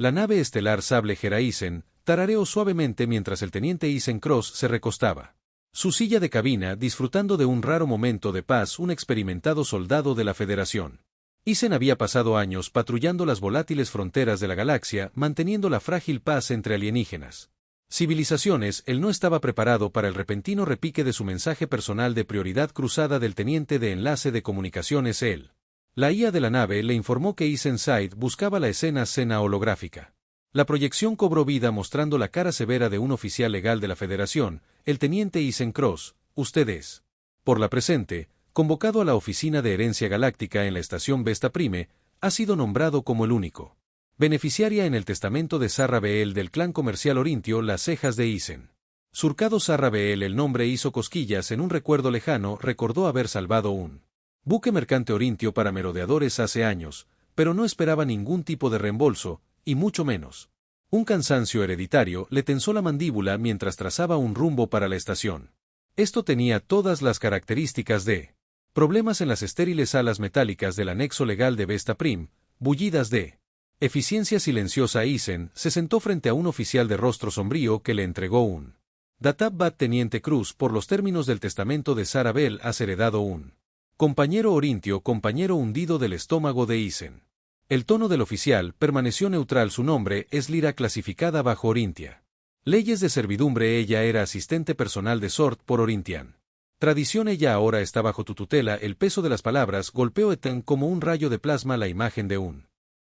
La nave estelar Sable Isen tarareó suavemente mientras el teniente Isen Cross se recostaba. Su silla de cabina, disfrutando de un raro momento de paz, un experimentado soldado de la Federación. Isen había pasado años patrullando las volátiles fronteras de la galaxia, manteniendo la frágil paz entre alienígenas civilizaciones. Él no estaba preparado para el repentino repique de su mensaje personal de prioridad cruzada del teniente de enlace de comunicaciones él. La IA de la nave le informó que Isen Side buscaba la escena holográfica. La proyección cobró vida mostrando la cara severa de un oficial legal de la Federación, el teniente Isen Cross. Usted es, por la presente, convocado a la Oficina de Herencia Galáctica en la estación Vesta Prime, ha sido nombrado como el único beneficiaria en el testamento de Sarra Beel del clan comercial Orintio las cejas de Isen. Surcado Sarra Beel el nombre hizo cosquillas en un recuerdo lejano, recordó haber salvado un buque mercante Orintio para merodeadores hace años, pero no esperaba ningún tipo de reembolso, y mucho menos. Un cansancio hereditario le tensó la mandíbula mientras trazaba un rumbo para la estación. Esto tenía todas las características de problemas en las estériles alas metálicas del anexo legal de Vesta Prim, bullidas de eficiencia silenciosa. Isen se sentó frente a un oficial de rostro sombrío que le entregó un Datab Bat Teniente Cruz. Por los términos del testamento de Sarra Beel has heredado un compañero Orintio, compañero hundido del estómago de Isen. El tono del oficial permaneció neutral. Su nombre es Lyra, clasificada bajo Orintia. Leyes de servidumbre. Ella era asistente personal de Sort por Orintian tradición. Ella ahora está bajo tu tutela. El peso de las palabras golpeó Ethan como un rayo de plasma la imagen de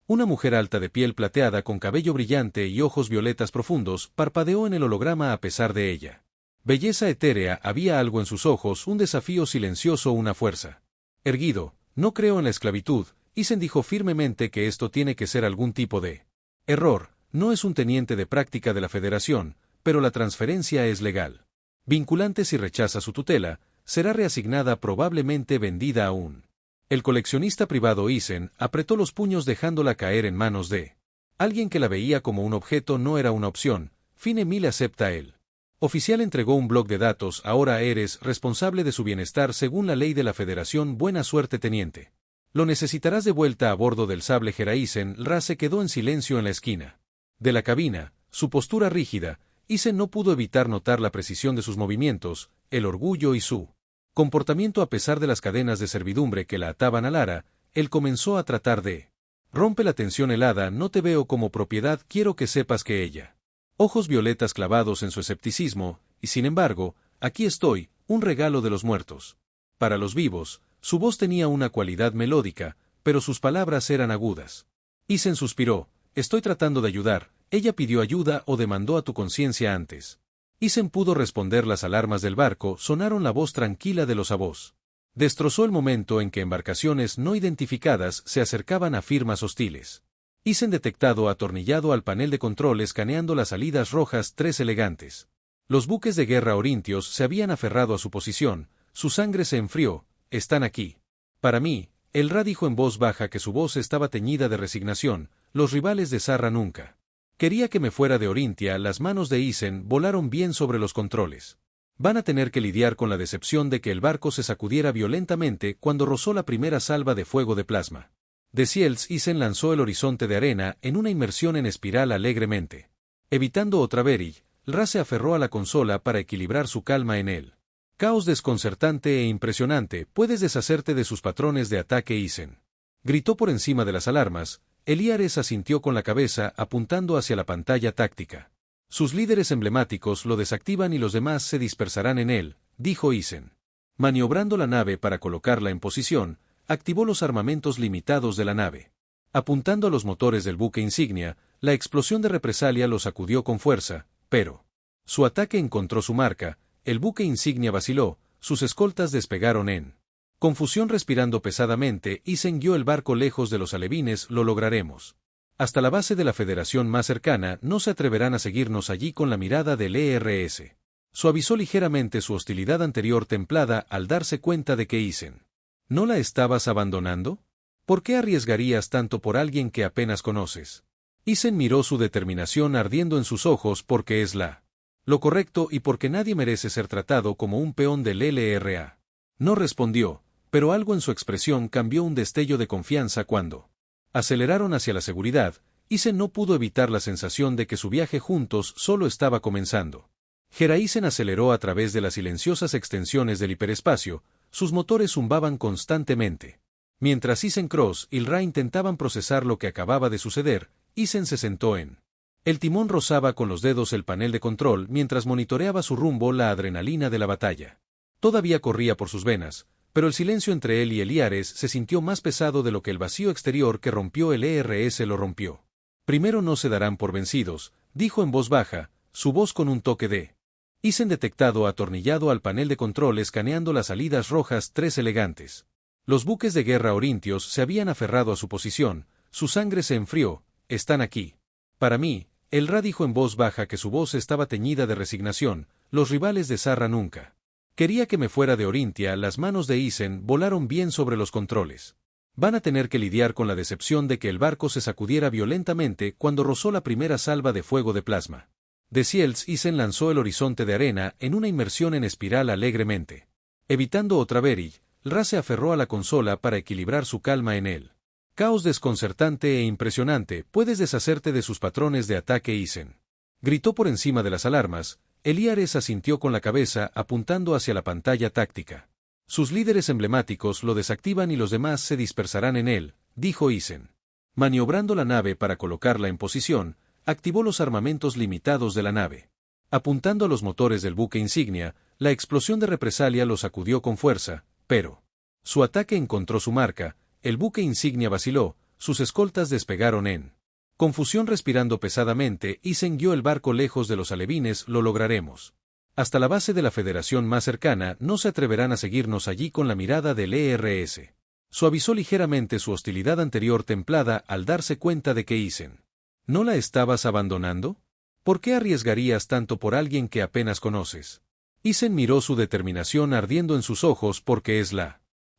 una mujer alta de piel plateada con cabello brillante y ojos violetas profundos parpadeó en el holograma a pesar de ella. Belleza etérea, había algo en sus ojos, un desafío silencioso, una fuerza. Erguido, no creo en la esclavitud. Isen dijo firmemente que esto tiene que ser algún tipo de error. No es un teniente de práctica de la Federación, pero la transferencia es legal. Vinculante. Si rechaza su tutela, será reasignada, probablemente vendida aún. El coleccionista privado Isen apretó los puños dejándola caer en manos de alguien que la veía como un objeto. No era una opción. Fine Mil acepta él. Oficial entregó un bloc de datos. Ahora eres responsable de su bienestar según la ley de la Federación. Buena suerte, teniente. Lo necesitarás de vuelta a bordo del Sable Isen. Ra se quedó en silencio en la esquina de la cabina, su postura rígida. Isen no pudo evitar notar la precisión de sus movimientos, el orgullo y su comportamiento. A pesar de las cadenas de servidumbre que la ataban a Lara, él comenzó a tratar de rompe la tensión helada. No te veo como propiedad, quiero que sepas que ella. Ojos violetas clavados en su escepticismo, y sin embargo, aquí estoy, un regalo de los muertos. Para los vivos, su voz tenía una cualidad melódica, pero sus palabras eran agudas. Isen suspiró. Estoy tratando de ayudar. Ella pidió ayuda o demandó a tu conciencia antes. Isen pudo responder. Las alarmas del barco sonaron. La voz tranquila de los Abos destrozó el momento en que embarcaciones no identificadas se acercaban a firmas hostiles. Isen detectado, atornillado al panel de control, escaneando las salidas rojas. 3 elegantes. Los buques de guerra orintios se habían aferrado a su posición. Su sangre se enfrió. Están aquí. Para mí, el Ra dijo en voz baja, que su voz estaba teñida de resignación. Los rivales de Sarra nunca quería que me fuera de Orintia. Las manos de Isen volaron bien sobre los controles. Van a tener que lidiar con la decepción de que el barco se sacudiera violentamente cuando rozó la primera salva de fuego de plasma. De Ciels. Isen lanzó el horizonte de arena en una inmersión en espiral alegremente. Evitando otra Berry, Ra se aferró a la consola para equilibrar su calma en él. Caos desconcertante e impresionante. Puedes deshacerte de sus patrones de ataque. Isen gritó por encima de las alarmas. Eliares asintió con la cabeza, apuntando hacia la pantalla táctica. Sus líderes emblemáticos lo desactivan y los demás se dispersarán en él, dijo Isen. Maniobrando la nave para colocarla en posición, activó los armamentos limitados de la nave. Apuntando a los motores del buque insignia, la explosión de represalia lo sacudió con fuerza, pero su ataque encontró su marca. El buque insignia vaciló, sus escoltas despegaron en confusión. Respirando pesadamente, Isen guió el barco lejos de los alevines. Lo lograremos. Hasta la base de la Federación más cercana. No se atreverán a seguirnos allí con la mirada del ERS. Suavizó ligeramente su hostilidad anterior templada al darse cuenta de que Isen ¿no la estabas abandonando? ¿Por qué arriesgarías tanto por alguien que apenas conoces? Isen miró su determinación ardiendo en sus ojos. Porque es lo correcto y porque nadie merece ser tratado como un peón del LRA. No respondió, pero algo en su expresión cambió. Un destello de confianza cuando aceleraron hacia la seguridad. Isen no pudo evitar la sensación de que su viaje juntos solo estaba comenzando. Hera-Isen aceleró a través de las silenciosas extensiones del hiperespacio, sus motores zumbaban constantemente. Mientras Isen Cross y Ra intentaban procesar lo que acababa de suceder, Isen se sentó en el timón, rozaba con los dedos el panel de control mientras monitoreaba su rumbo. La adrenalina de la batalla todavía corría por sus venas, pero el silencio entre él y Eliares se sintió más pesado de lo que el vacío exterior que rompió el ERS lo rompió. Primero no se darán por vencidos, dijo en voz baja, su voz con un toque de Isen detectado atornillado al panel de control escaneando las salidas rojas 3 elegantes. Los buques de guerra orintios se habían aferrado a su posición, su sangre se enfrió, están aquí. Para mí, el Ra dijo en voz baja que su voz estaba teñida de resignación, los rivales de Zarra nunca. Quería que me fuera de Orintia. Las manos de Isen volaron bien sobre los controles. Van a tener que lidiar con la decepción de que el barco se sacudiera violentamente cuando rozó la primera salva de fuego de plasma. De Ciels, Isen lanzó el horizonte de arena en una inmersión en espiral alegremente. Evitando otra Berill, Ra se aferró a la consola para equilibrar su calma en él. Caos desconcertante e impresionante, puedes deshacerte de sus patrones de ataque. Isen gritó por encima de las alarmas. Eliares asintió con la cabeza apuntando hacia la pantalla táctica. Sus líderes emblemáticos lo desactivan y los demás se dispersarán en él, dijo Isen. Maniobrando la nave para colocarla en posición, activó los armamentos limitados de la nave. Apuntando a los motores del buque insignia, la explosión de represalia lo sacudió con fuerza, pero su ataque encontró su marca, el buque insignia vaciló, sus escoltas despegaron en confusión. Respirando pesadamente, Isen guió el barco lejos de los alevines. Lo lograremos. Hasta la base de la Federación más cercana. No se atreverán a seguirnos allí con la mirada del ERS. Suavizó ligeramente su hostilidad anterior templada al darse cuenta de que Isen ¿no la estabas abandonando? ¿Por qué arriesgarías tanto por alguien que apenas conoces? Isen miró su determinación ardiendo en sus ojos. Porque es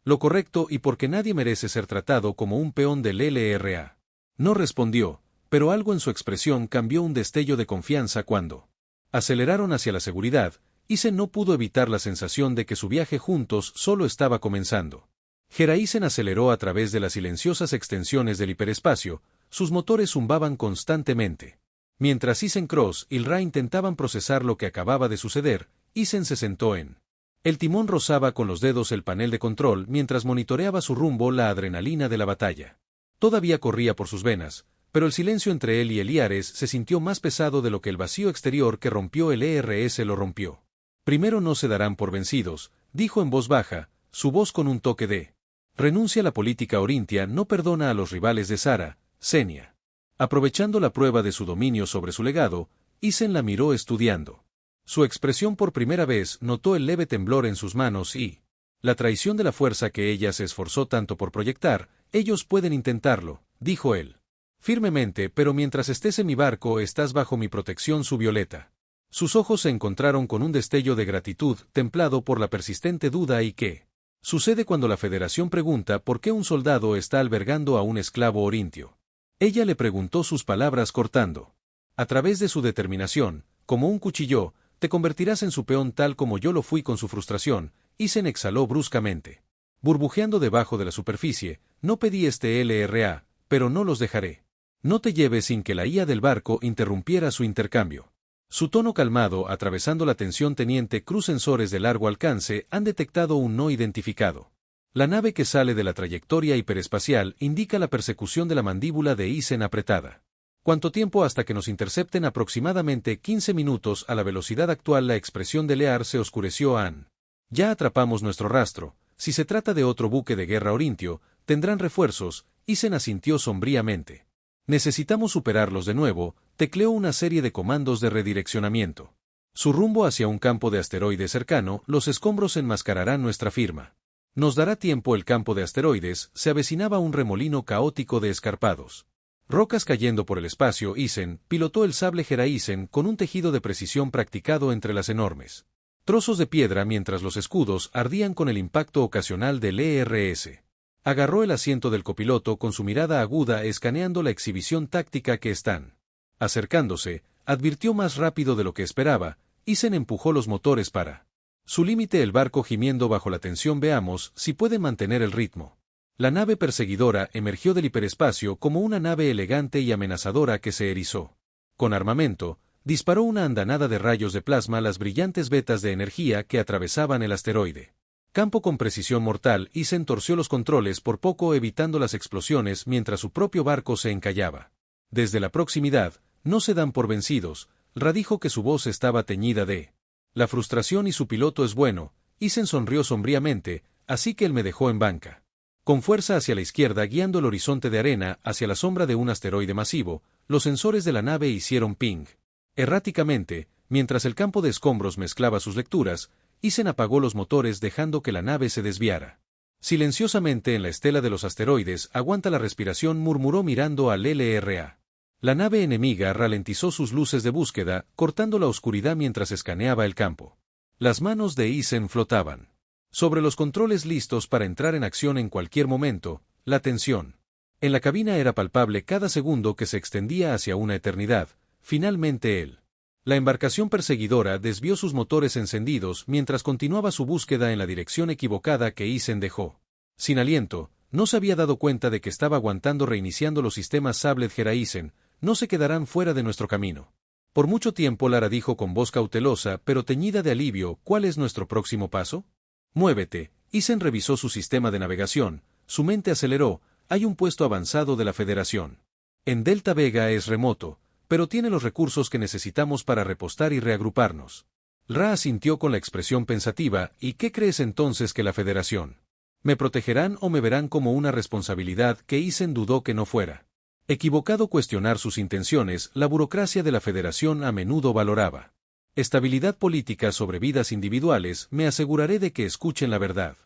lo correcto y porque nadie merece ser tratado como un peón del LRA. No respondió, pero algo en su expresión cambió. Un destello de confianza cuando aceleraron hacia la seguridad. Isen no pudo evitar la sensación de que su viaje juntos solo estaba comenzando. Hera-Isen aceleró a través de las silenciosas extensiones del hiperespacio, sus motores zumbaban constantemente. Mientras Isen Cross y Ra intentaban procesar lo que acababa de suceder, Isen se sentó en el timón, rozaba con los dedos el panel de control mientras monitoreaba su rumbo. La adrenalina de la batalla todavía corría por sus venas, pero el silencio entre él y Eliares se sintió más pesado de lo que el vacío exterior que rompió el ERS lo rompió. Primero no se darán por vencidos, dijo en voz baja, su voz con un toque de renuncia. La política orintia no perdona a los rivales de Zarra, Senia. Aprovechando la prueba de su dominio sobre su legado, Isen la miró estudiando. Su expresión por primera vez notó el leve temblor en sus manos y la traición de la fuerza que ella se esforzó tanto por proyectar. Ellos pueden intentarlo, dijo él. Firmemente, pero mientras estés en mi barco estás bajo mi protección. Su violeta. Sus ojos se encontraron con un destello de gratitud templado por la persistente duda. ¿Y qué sucede cuando la Federación pregunta por qué un soldado está albergando a un esclavo orintio? Ella le preguntó, sus palabras cortando. A través de su determinación, como un cuchillo, te convertirás en su peón tal como yo lo fui con su frustración. Isen exhaló bruscamente. Burbujeando debajo de la superficie, no pedí este LRA, pero no los dejaré. No te lleves sin que la IA del barco interrumpiera su intercambio. Su tono calmado atravesando la tensión. Teniente Cruz, sensores de largo alcance han detectado un no identificado. La nave que sale de la trayectoria hiperespacial indica la persecución de la mandíbula de Isen apretada. ¿Cuánto tiempo hasta que nos intercepten? Aproximadamente 15 minutos a la velocidad actual. La expresión de Lear se oscureció. Ya atrapamos nuestro rastro. Si se trata de otro buque de guerra orintio, tendrán refuerzos. Isen asintió sombríamente. Necesitamos superarlos de nuevo. Tecleó una serie de comandos de redireccionamiento. Su rumbo hacia un campo de asteroides cercano. Los escombros enmascararán nuestra firma. Nos dará tiempo. El campo de asteroides se avecinaba un remolino caótico de escarpados. Rocas cayendo por el espacio. Isen pilotó el sable Hera-Isen con un tejido de precisión practicado entre las enormes trozos de piedra mientras los escudos ardían con el impacto ocasional del ERS. Agarró el asiento del copiloto con su mirada aguda escaneando la exhibición táctica que están acercándose. Advirtió más rápido de lo que esperaba. Isen empujó los motores para su límite, el barco gimiendo bajo la tensión. Veamos si pueden mantener el ritmo. La nave perseguidora emergió del hiperespacio como una nave elegante y amenazadora que se erizó. Con armamento, disparó una andanada de rayos de plasma a las brillantes vetas de energía que atravesaban el asteroide. Campo con precisión mortal, Isen torció los controles por poco evitando las explosiones mientras su propio barco se encallaba. Desde la proximidad, no se dan por vencidos, Ra dijo que su voz estaba teñida de la frustración y su piloto es bueno. Isen sonrió sombríamente, así que él me dejó en banca. Con fuerza hacia la izquierda guiando el horizonte de arena hacia la sombra de un asteroide masivo, los sensores de la nave hicieron ping. Erráticamente, mientras el campo de escombros mezclaba sus lecturas, Isen apagó los motores dejando que la nave se desviara. Silenciosamente en la estela de los asteroides, aguanta la respiración, murmuró mirando al LRA. La nave enemiga ralentizó sus luces de búsqueda, cortando la oscuridad mientras escaneaba el campo. Las manos de Isen flotaban sobre los controles listos para entrar en acción en cualquier momento. La tensión en la cabina era palpable cada segundo que se extendía hacia una eternidad. Finalmente la embarcación perseguidora desvió sus motores encendidos mientras continuaba su búsqueda en la dirección equivocada que Isen dejó. Sin aliento, no se había dado cuenta de que estaba aguantando reiniciando los sistemas Sablet-Hera. Isen, no se quedarán fuera de nuestro camino. Por mucho tiempo Lara dijo con voz cautelosa pero teñida de alivio, ¿cuál es nuestro próximo paso? Muévete. Isen revisó su sistema de navegación, su mente aceleró, hay un puesto avanzado de la Federación. En Delta Vega es remoto, pero tiene los recursos que necesitamos para repostar y reagruparnos. Ra asintió con la expresión pensativa, ¿y qué crees entonces que la Federación? ¿Me protegerán o me verán como una responsabilidad que Isen dudó que no fuera? Equivocado cuestionar sus intenciones, la burocracia de la Federación a menudo valoraba estabilidad política sobre vidas individuales, me aseguraré de que escuchen la verdad.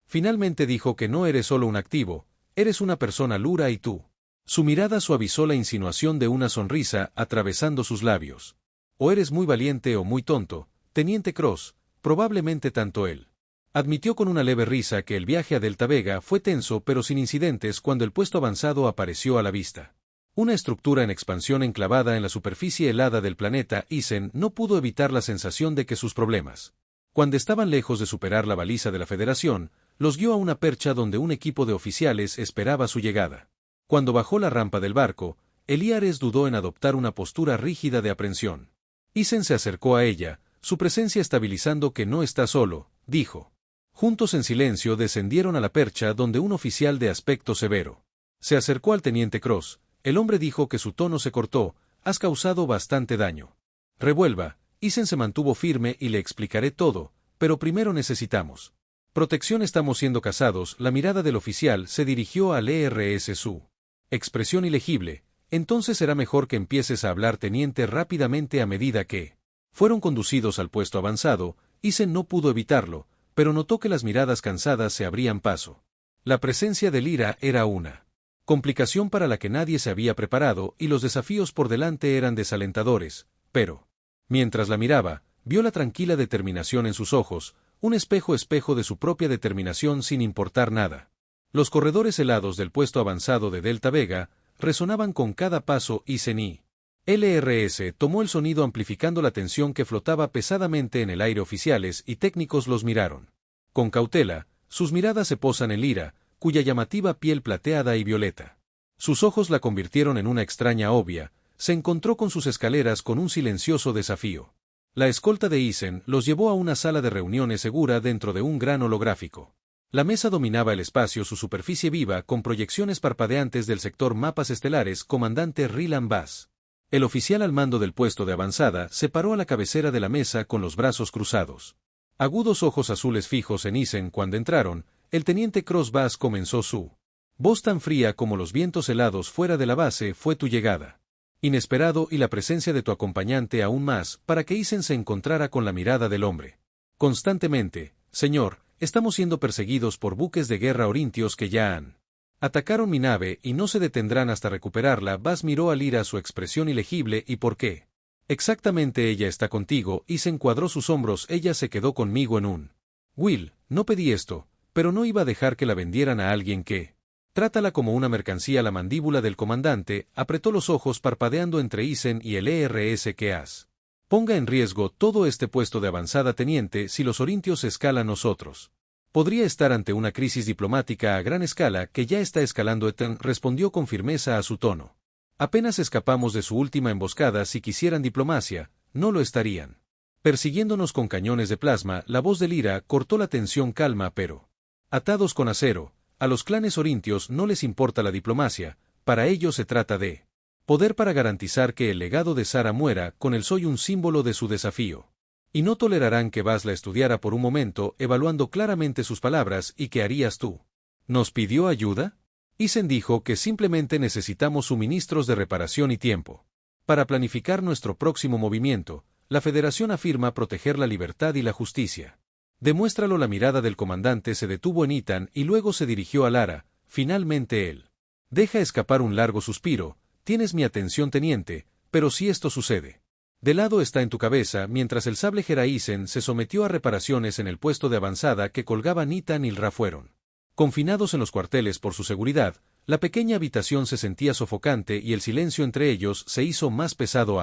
Finalmente dijo que no eres solo un activo, eres una persona lura y tú. Su mirada suavizó la insinuación de una sonrisa atravesando sus labios. O eres muy valiente o muy tonto, Teniente Cross, probablemente tanto él. Admitió con una leve risa que el viaje a Delta Vega fue tenso pero sin incidentes cuando el puesto avanzado apareció a la vista. Una estructura en expansión enclavada en la superficie helada del planeta. Isen no pudo evitar la sensación de que sus problemas, cuando estaban lejos de superar la baliza de la Federación, los guió a una percha donde un equipo de oficiales esperaba su llegada. Cuando bajó la rampa del barco, Eliares dudó en adoptar una postura rígida de aprensión. Isen se acercó a ella, su presencia estabilizando que no está solo, dijo. Juntos en silencio descendieron a la percha donde un oficial de aspecto severo se acercó al teniente Cross. El hombre dijo que su tono se cortó, has causado bastante daño. Revuelva. Isen se mantuvo firme y le explicaré todo, pero primero necesitamos protección. Estamos siendo cazados. La mirada del oficial se dirigió al ERS. Su expresión ilegible. Entonces será mejor que empieces a hablar, teniente. Rápidamente a medida que fueron conducidos al puesto avanzado, Isen no pudo evitarlo, pero notó que las miradas cansadas se abrían paso. La presencia de Lyra era una complicación para la que nadie se había preparado y los desafíos por delante eran desalentadores, pero mientras la miraba, vio la tranquila determinación en sus ojos, un espejo de su propia determinación sin importar nada. Los corredores helados del puesto avanzado de Delta Vega resonaban con cada paso. Isen y LRS tomó el sonido amplificando la tensión que flotaba pesadamente en el aire. Oficiales y técnicos los miraron con cautela, sus miradas se posan en Lyra, cuya llamativa piel plateada y violeta. Sus ojos la convirtieron en una extraña obvia, se encontró con sus escaleras con un silencioso desafío. La escolta de Isen los llevó a una sala de reuniones segura dentro de un gran holográfico. La mesa dominaba el espacio, su superficie viva con proyecciones parpadeantes del sector mapas estelares. Comandante Rylan Bass. El oficial al mando del puesto de avanzada se paró a la cabecera de la mesa con los brazos cruzados. Agudos ojos azules fijos en Isen cuando entraron, el teniente Cross. Bass comenzó su voz tan fría como los vientos helados fuera de la base. Fue tu llegada inesperado y la presencia de tu acompañante aún más para que Isen se encontrara con la mirada del hombre. Constantemente, señor, estamos siendo perseguidos por buques de guerra orintios que ya han atacaron mi nave y no se detendrán hasta recuperarla. Bass miró a Lyra, su expresión ilegible. ¿Y por qué? Exactamente ella está contigo. Isen encuadró sus hombros. Ella se quedó conmigo en un Will, no pedí esto, pero no iba a dejar que la vendieran a alguien que trátala como una mercancía. La mandíbula del comandante apretó los ojos parpadeando entre Isen y el ERS. ¿Qué has? Ponga en riesgo todo este puesto de avanzada, teniente, si los orintios escalan nosotros Podría estar ante una crisis diplomática a gran escala que ya está escalando. Ethan respondió con firmeza a su tono. Apenas escapamos de su última emboscada. Si quisieran diplomacia, no lo estarían persiguiéndonos con cañones de plasma. La voz de Lyra cortó la tensión calma pero atados con acero. A los clanes orintios no les importa la diplomacia, para ellos se trata de poder para garantizar que el legado de Sara muera. Con él soy un símbolo de su desafío. Y no tolerarán que Bas la estudiara por un momento, evaluando claramente sus palabras. ¿Y qué harías tú? ¿Nos pidió ayuda? Isen dijo que simplemente necesitamos suministros de reparación y tiempo para planificar nuestro próximo movimiento. La Federación afirma proteger la libertad y la justicia. Demuéstralo. La mirada del comandante se detuvo en Ethan y luego se dirigió a Lara. Finalmente él deja escapar un largo suspiro. Tienes mi atención, teniente, pero si esto sucede, de lado está en tu cabeza. Mientras el sable Isen se sometió a reparaciones en el puesto de avanzada que colgaban, Ethan y Lra fueron confinados en los cuarteles por su seguridad. La pequeña habitación se sentía sofocante y el silencio entre ellos se hizo más pesado.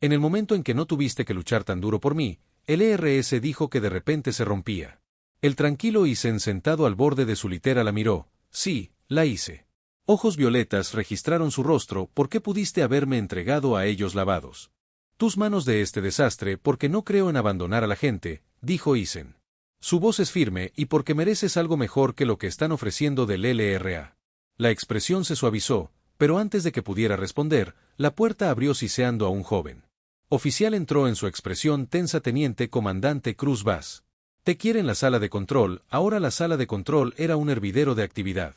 En el momento en que no tuviste que luchar tan duro por mí, el ERS dijo que de repente se rompía. El tranquilo Isen sentado al borde de su litera la miró. Sí, la hice. Ojos violetas registraron su rostro. ¿Por qué pudiste haberme entregado a ellos lavados? Tus manos de este desastre, porque no creo en abandonar a la gente, dijo Isen. Su voz es firme. Y porque mereces algo mejor que lo que están ofreciendo del LRA. La expresión se suavizó, pero antes de que pudiera responder, la puerta abrió siseando a un joven oficial. Entró en su expresión tensa. Teniente comandante Cruz Bas. Te quiere en la sala de control. Ahora la sala de control era un hervidero de actividad.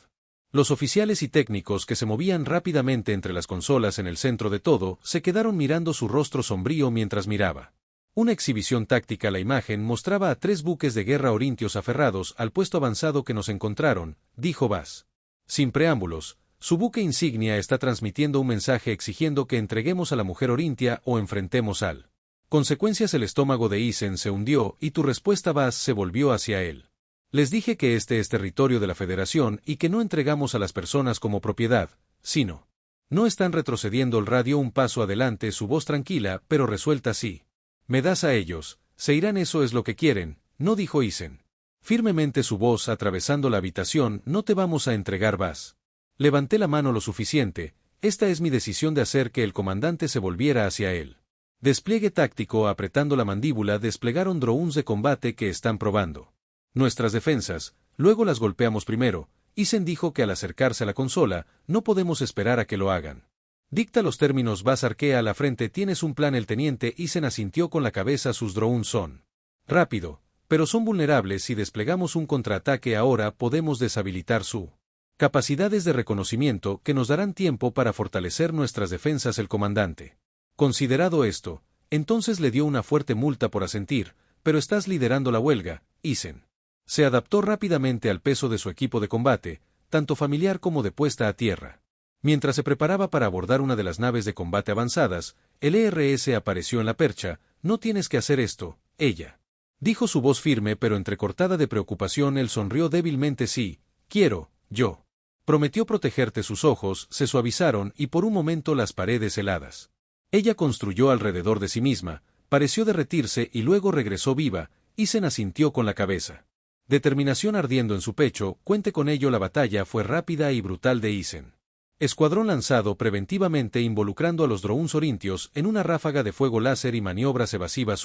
Los oficiales y técnicos que se movían rápidamente entre las consolas en el centro de todo, se quedaron mirando su rostro sombrío mientras miraba una exhibición táctica. La imagen mostraba a 3 buques de guerra orintios aferrados al puesto avanzado que nos encontraron, dijo Bas. Sin preámbulos, su buque insignia está transmitiendo un mensaje exigiendo que entreguemos a la mujer orintia o enfrentemos al consecuencias. El estómago de Isen se hundió y tu respuesta, Bas, se volvió hacia él. Les dije que este es territorio de la Federación y que no entregamos a las personas como propiedad, sino. No están retrocediendo. El radio un paso adelante, su voz tranquila pero resuelta. Sí. Me das a ellos, se irán. Eso es lo que quieren, no, dijo Isen firmemente, su voz atravesando la habitación. No te vamos a entregar, Bas. Levanté la mano lo suficiente. Esta es mi decisión. De hacer que el comandante se volviera hacia él. Despliegue táctico. Apretando la mandíbula, desplegaron drones de combate que están probando nuestras defensas, luego las golpeamos primero. Isen dijo que al acercarse a la consola, no podemos esperar a que lo hagan. Dicta los términos. Bas arquea la frente. ¿Tienes un plan? El teniente Isen asintió con la cabeza. Sus drones son rápido, pero son vulnerables. Si desplegamos un contraataque ahora, podemos deshabilitar su capacidades de reconocimiento que nos darán tiempo para fortalecer nuestras defensas. El comandante, considerado esto, entonces le dio una fuerte multa por asentir, pero estás liderando la huelga, Isen. Se adaptó rápidamente al peso de su equipo de combate, tanto familiar como de puesta a tierra. Mientras se preparaba para abordar una de las naves de combate avanzadas, el ERS apareció en la percha. No tienes que hacer esto, ella dijo, su voz firme pero entrecortada de preocupación. Él sonrió débilmente. Sí, quiero, yo. Prometió protegerte. Sus ojos se suavizaron y por un momento las paredes heladas. Ella construyó alrededor de sí misma, pareció derretirse y luego regresó viva. Isen asintió con la cabeza. Determinación ardiendo en su pecho. Cuente con ello. La batalla fue rápida y brutal de Isen. Escuadrón lanzado preventivamente involucrando a los drones orintios en una ráfaga de fuego láser y maniobras evasivas.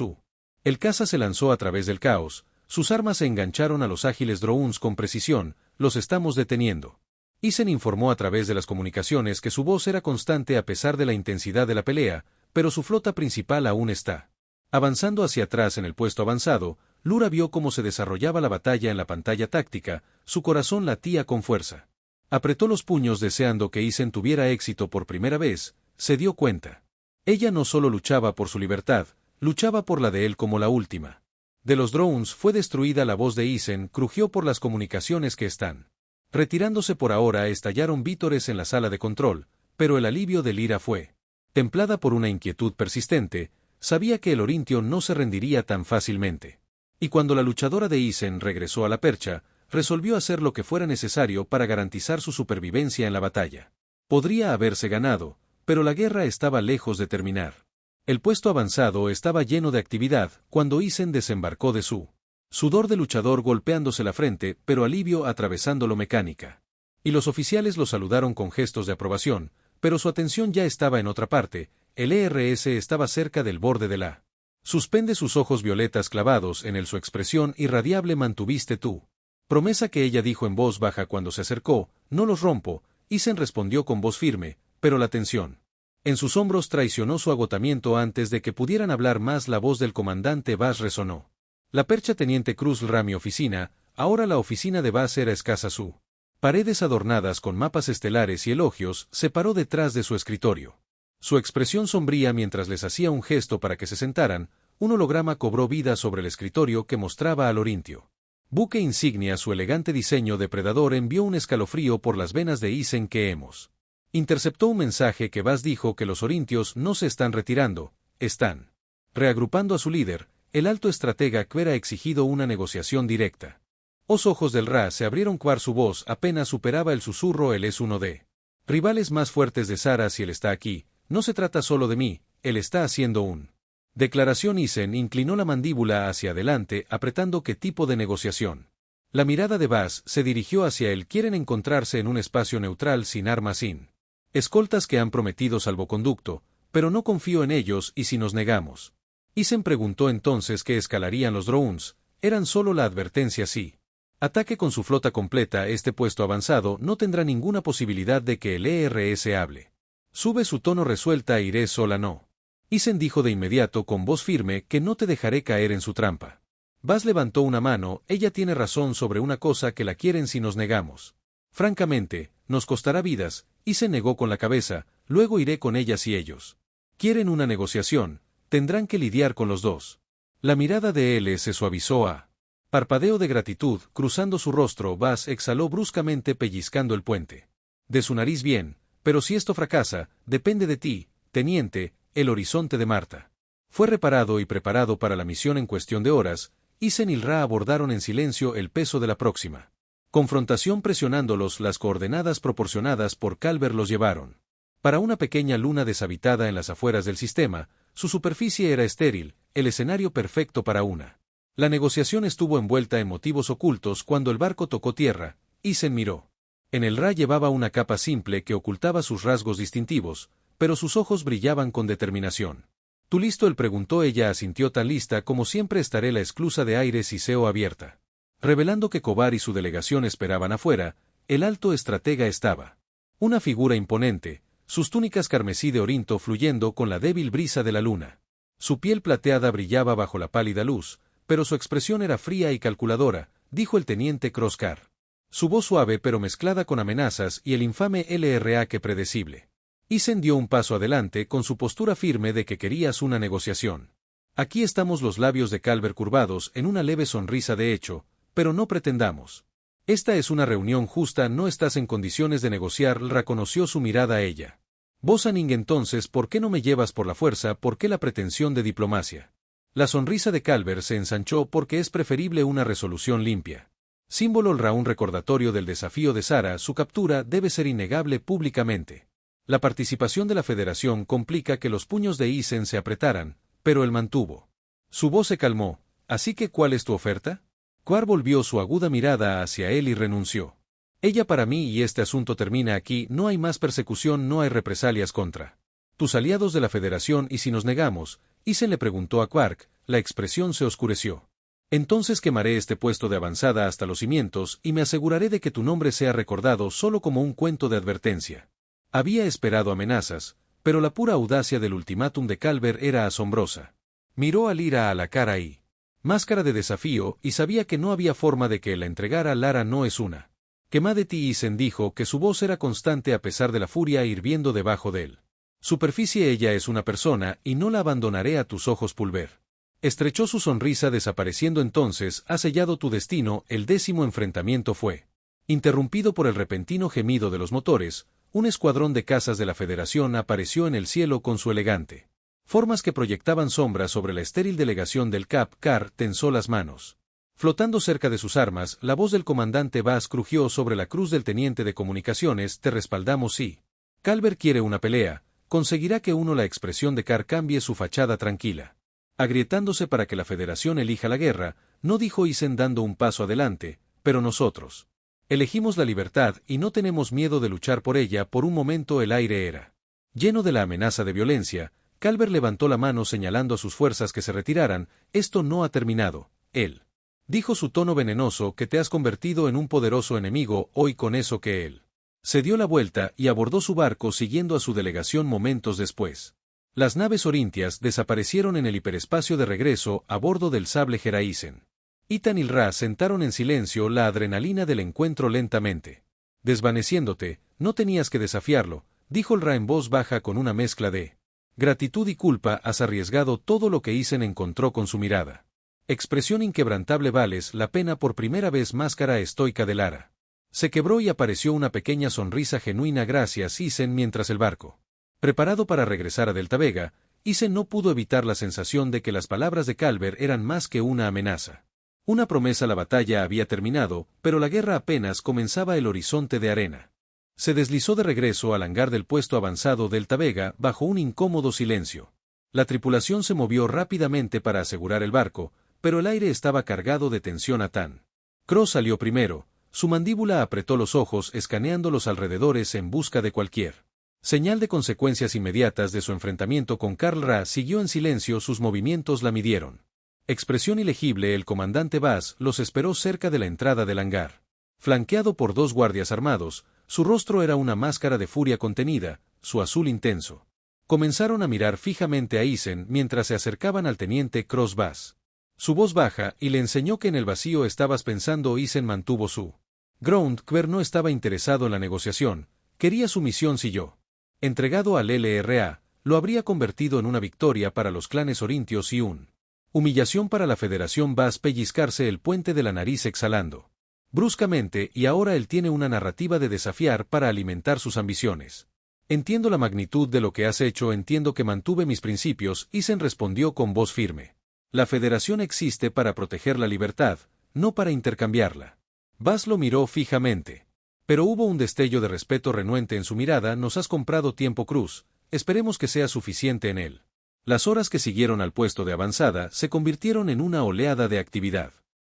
El caza se lanzó a través del caos. Sus armas se engancharon a los ágiles drones con precisión. Los estamos deteniendo. Isen informó a través de las comunicaciones que su voz era constante a pesar de la intensidad de la pelea, pero su flota principal aún está avanzando hacia atrás. En el puesto avanzado, Lura vio cómo se desarrollaba la batalla en la pantalla táctica. Su corazón latía con fuerza. Apretó los puños deseando que Isen tuviera éxito por primera vez. Se dio cuenta. Ella no solo luchaba por su libertad, luchaba por la de él como la última. De los drones fue destruida. La voz de Isen crujió por las comunicaciones que están retirándose por ahora. Estallaron vítores en la sala de control, pero el alivio de Lyra fue templada por una inquietud persistente. Sabía que el orintio no se rendiría tan fácilmente. Y cuando la luchadora de Isen regresó a la percha, resolvió hacer lo que fuera necesario para garantizar su supervivencia en la batalla. Podría haberse ganado, pero la guerra estaba lejos de terminar. El puesto avanzado estaba lleno de actividad cuando Isen desembarcó de su Sudor de luchador golpeándose la frente, pero alivio atravesándolo mecánica. Y los oficiales lo saludaron con gestos de aprobación, pero su atención ya estaba en otra parte. El ERS estaba cerca del borde de la. Suspende sus ojos violetas clavados en él, su expresión irradiable. Mantuviste tú. Promesa que ella dijo en voz baja cuando se acercó, no los rompo. Isen respondió con voz firme, pero la tensión en sus hombros traicionó su agotamiento antes de que pudieran hablar más. La voz del comandante Bass resonó. La percha Teniente Cruz Lra, mi oficina. Ahora la oficina de Bass era escasa. Su paredes adornadas con mapas estelares y elogios se paró detrás de su escritorio. Su expresión sombría mientras les hacía un gesto para que se sentaran. Un holograma cobró vida sobre el escritorio que mostraba al Orintio. Buque insignia. Su elegante diseño depredador envió un escalofrío por las venas de Isen. Que hemos interceptó un mensaje que Bass dijo que los orintios no se están retirando, están reagrupando a su líder. El alto estratega Kver ha exigido una negociación directa. Los ojos del Ra se abrieron. Quar su voz apenas superaba el susurro. Él es uno de rivales más fuertes de Sara. Si él está aquí, no se trata solo de mí, él está haciendo un declaración. Isen inclinó la mandíbula hacia adelante, apretando. ¿Qué tipo de negociación? La mirada de Bass se dirigió hacia él. Quieren encontrarse en un espacio neutral sin armas, sin escoltas, que han prometido salvoconducto, pero no confío en ellos. ¿Y si nos negamos? Isen preguntó entonces. ¿Qué escalarían los drones? Eran solo la advertencia. Sí. Ataque con su flota completa. Este puesto avanzado no tendrá ninguna posibilidad de que el ERS hable. Sube su tono resuelta. Iré sola. No. Isen dijo de inmediato con voz firme que no te dejaré caer en su trampa. Bass levantó una mano. Ella tiene razón sobre una cosa, que la quieren si nos negamos. Francamente, nos costará vidas. Isen negó con la cabeza. Luego iré con ella si ellos quieren una negociación. Tendrán que lidiar con los dos. La mirada de él se suavizó a parpadeo de gratitud, cruzando su rostro. Bass exhaló bruscamente, pellizcando el puente de su nariz. Bien, pero si esto fracasa, depende de ti, teniente. El horizonte de Marta fue reparado y preparado para la misión en cuestión de horas. Isen y Ra abordaron en silencio el peso de la próxima confrontación, presionándolos. Las coordenadas proporcionadas por Calver los llevaron para una pequeña luna deshabitada en las afueras del sistema. Su superficie era estéril, el escenario perfecto para una. La negociación estuvo envuelta en motivos ocultos. Cuando el barco tocó tierra, Isen miró. En el Ra llevaba una capa simple que ocultaba sus rasgos distintivos, pero sus ojos brillaban con determinación. ¿Tú listo? Él preguntó. Ella asintió. Tan lista como siempre. Estaré. La esclusa de aire Siseo abierta, revelando que Kovar y su delegación esperaban afuera. El alto estratega estaba una figura imponente, sus túnicas carmesí de Orinto fluyendo con la débil brisa de la luna. Su piel plateada brillaba bajo la pálida luz, pero su expresión era fría y calculadora, dijo el teniente Crosscar. Su voz suave pero mezclada con amenazas y el infame LRA. Que predecible. Isen dio un paso adelante con su postura firme de que querías una negociación. Aquí estamos. Los labios de Calver curvados en una leve sonrisa. De hecho, pero no pretendamos. Esta es una reunión justa. No estás en condiciones de negociar. Reconoció su mirada a ella. Bosaning, entonces, ¿por qué no me llevas por la fuerza? ¿Por qué la pretensión de diplomacia? La sonrisa de Calver se ensanchó. Porque es preferible una resolución limpia. Símbolo Ra, un recordatorio del desafío de Sara. Su captura debe ser innegable públicamente. La participación de la Federación complica que los puños de Isen se apretaran, pero él mantuvo. Su voz se calmó. ¿Así que cuál es tu oferta? Quar volvió su aguda mirada hacia él y renunció. Ella para mí, y este asunto termina aquí. No hay más persecución, no hay represalias contra tus aliados de la Federación. ¿Y si nos negamos? Isen le preguntó a Quark. La expresión se oscureció. Entonces quemaré este puesto de avanzada hasta los cimientos y me aseguraré de que tu nombre sea recordado solo como un cuento de advertencia. Había esperado amenazas, pero la pura audacia del ultimátum de Calver era asombrosa. Miró a Lyra a la cara y máscara de desafío, y sabía que no había forma de que la entregara. Lara no es una quema de ti. Isen dijo que su voz era constante a pesar de la furia hirviendo debajo de él. Superficie. Ella es una persona y no la abandonaré a tus ojos. Pulver estrechó su sonrisa, desapareciendo. Entonces, has sellado tu destino. El 10º enfrentamiento fue interrumpido por el repentino gemido de los motores. Un escuadrón de cazas de la Federación apareció en el cielo con su elegante formas que proyectaban sombras sobre la estéril delegación del Cap. Car tensó las manos. Flotando cerca de sus armas, la voz del comandante Bass crujió sobre la cruz del teniente de comunicaciones. Te respaldamos. Si Calver quiere una pelea, conseguirá que uno. La expresión de Car cambie su fachada tranquila, agrietándose para que la Federación elija la guerra. no dijo Isen dando un paso adelante, pero nosotros elegimos la libertad y no tenemos miedo de luchar por ella. Por un momento el aire era lleno de la amenaza de violencia. Calvert levantó la mano señalando a sus fuerzas que se retiraran. Esto no ha terminado, él dijo su tono venenoso, que te has convertido en un poderoso enemigo hoy. Con eso que él se dio la vuelta y abordó su barco siguiendo a su delegación momentos después. Las naves orintias desaparecieron en el hiperespacio de regreso a bordo del sable Geraisen. Ethan y Ra sentaron en silencio, la adrenalina del encuentro lentamente desvaneciéndote. No tenías que desafiarlo, dijo el Ra en voz baja con una mezcla de gratitud y culpa. Has arriesgado todo lo que Isen encontró con su mirada. Expresión inquebrantable. Vales la pena. Por primera vez máscara estoica de Lara se quebró y apareció una pequeña sonrisa genuina. Gracias, Isen. Mientras el barco preparado para regresar a Delta Vega, Isen no pudo evitar la sensación de que las palabras de Calvert eran más que una amenaza. Una promesa. La batalla había terminado, pero la guerra apenas comenzaba. El horizonte de arena se deslizó de regreso al hangar del puesto avanzado Delta Vega bajo un incómodo silencio. La tripulación se movió rápidamente para asegurar el barco, pero el aire estaba cargado de tensión. Atán Cross salió primero, su mandíbula apretó los ojos escaneando los alrededores en busca de cualquier señal de consecuencias inmediatas de su enfrentamiento con Karl. Ra siguió en silencio, sus movimientos la midieron. Expresión ilegible. El comandante Bass los esperó cerca de la entrada del hangar. Flanqueado por dos guardias armados, su rostro era una máscara de furia contenida, su azul intenso. Comenzaron a mirar fijamente a Isen mientras se acercaban al teniente Cross. Bass su voz baja y le enseñó que en el vacío estabas pensando. Isen mantuvo su ground. Kver no estaba interesado en la negociación, quería su misión. Si yo entregado al LRA, lo habría convertido en una victoria para los clanes orintios y un humillación para la Federación. Bass pellizcarse el puente de la nariz exhalando bruscamente, y ahora él tiene una narrativa de desafiar para alimentar sus ambiciones. Entiendo la magnitud de lo que has hecho, entiendo que mantuve mis principios. Isen respondió con voz firme. La Federación existe para proteger la libertad, no para intercambiarla. Bass lo miró fijamente. Pero hubo un destello de respeto renuente en su mirada. Nos has comprado tiempo, Cruz, esperemos que sea suficiente en él. Las horas que siguieron al puesto de avanzada se convirtieron en una oleada de actividad.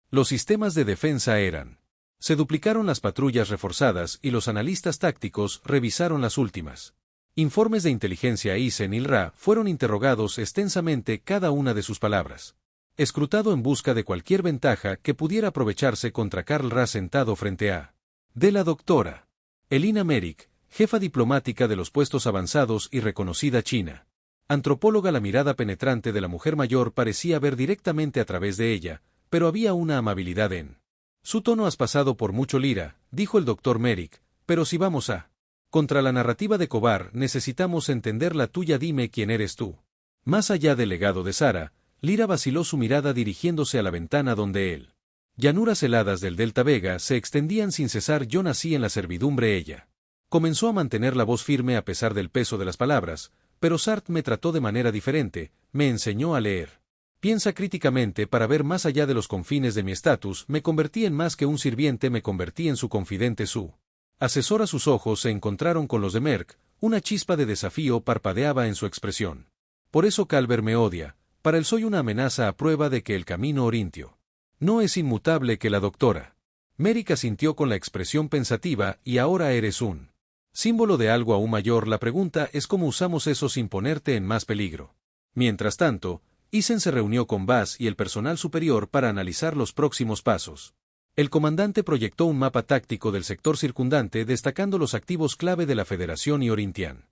Los sistemas de defensa eran. Se duplicaron las patrullas reforzadas y los analistas tácticos revisaron las últimas informes de inteligencia. Isen y Ra fueron interrogados extensamente, cada una de sus palabras escrutado en busca de cualquier ventaja que pudiera aprovecharse contra Karl. Ra sentado frente a de la doctora Elina Merrick, jefa diplomática de los puestos avanzados y reconocida china antropóloga. La mirada penetrante de la mujer mayor parecía ver directamente a través de ella, pero había una amabilidad en su tono. Has pasado por mucho, Lyra, dijo el doctor Merrick, pero si vamos a contra la narrativa de Kovar, necesitamos entender la tuya. Dime quién eres tú. Más allá del legado de Sara, Lyra vaciló su mirada dirigiéndose a la ventana donde él. Llanuras heladas del Delta Vega se extendían sin cesar. Yo nací en la servidumbre. Ella comenzó a mantener la voz firme a pesar del peso de las palabras, pero Sartre me trató de manera diferente, me enseñó a leer. Piensa críticamente para ver más allá de los confines de mi estatus. Me convertí en más que un sirviente, me convertí en su confidente. Su asesora. Sus ojos se encontraron con los de Merck, una chispa de desafío parpadeaba en su expresión. Por eso Calvert me odia, para él soy una amenaza. A prueba de que el camino orintio no es inmutable. Que la doctora Merrick asintió con la expresión pensativa. Y ahora eres un símbolo de algo aún mayor. La pregunta es cómo usamos eso sin ponerte en más peligro. Mientras tanto, Isen se reunió con Bass y el personal superior para analizar los próximos pasos. El comandante proyectó un mapa táctico del sector circundante destacando los activos clave de la Federación y Orintian.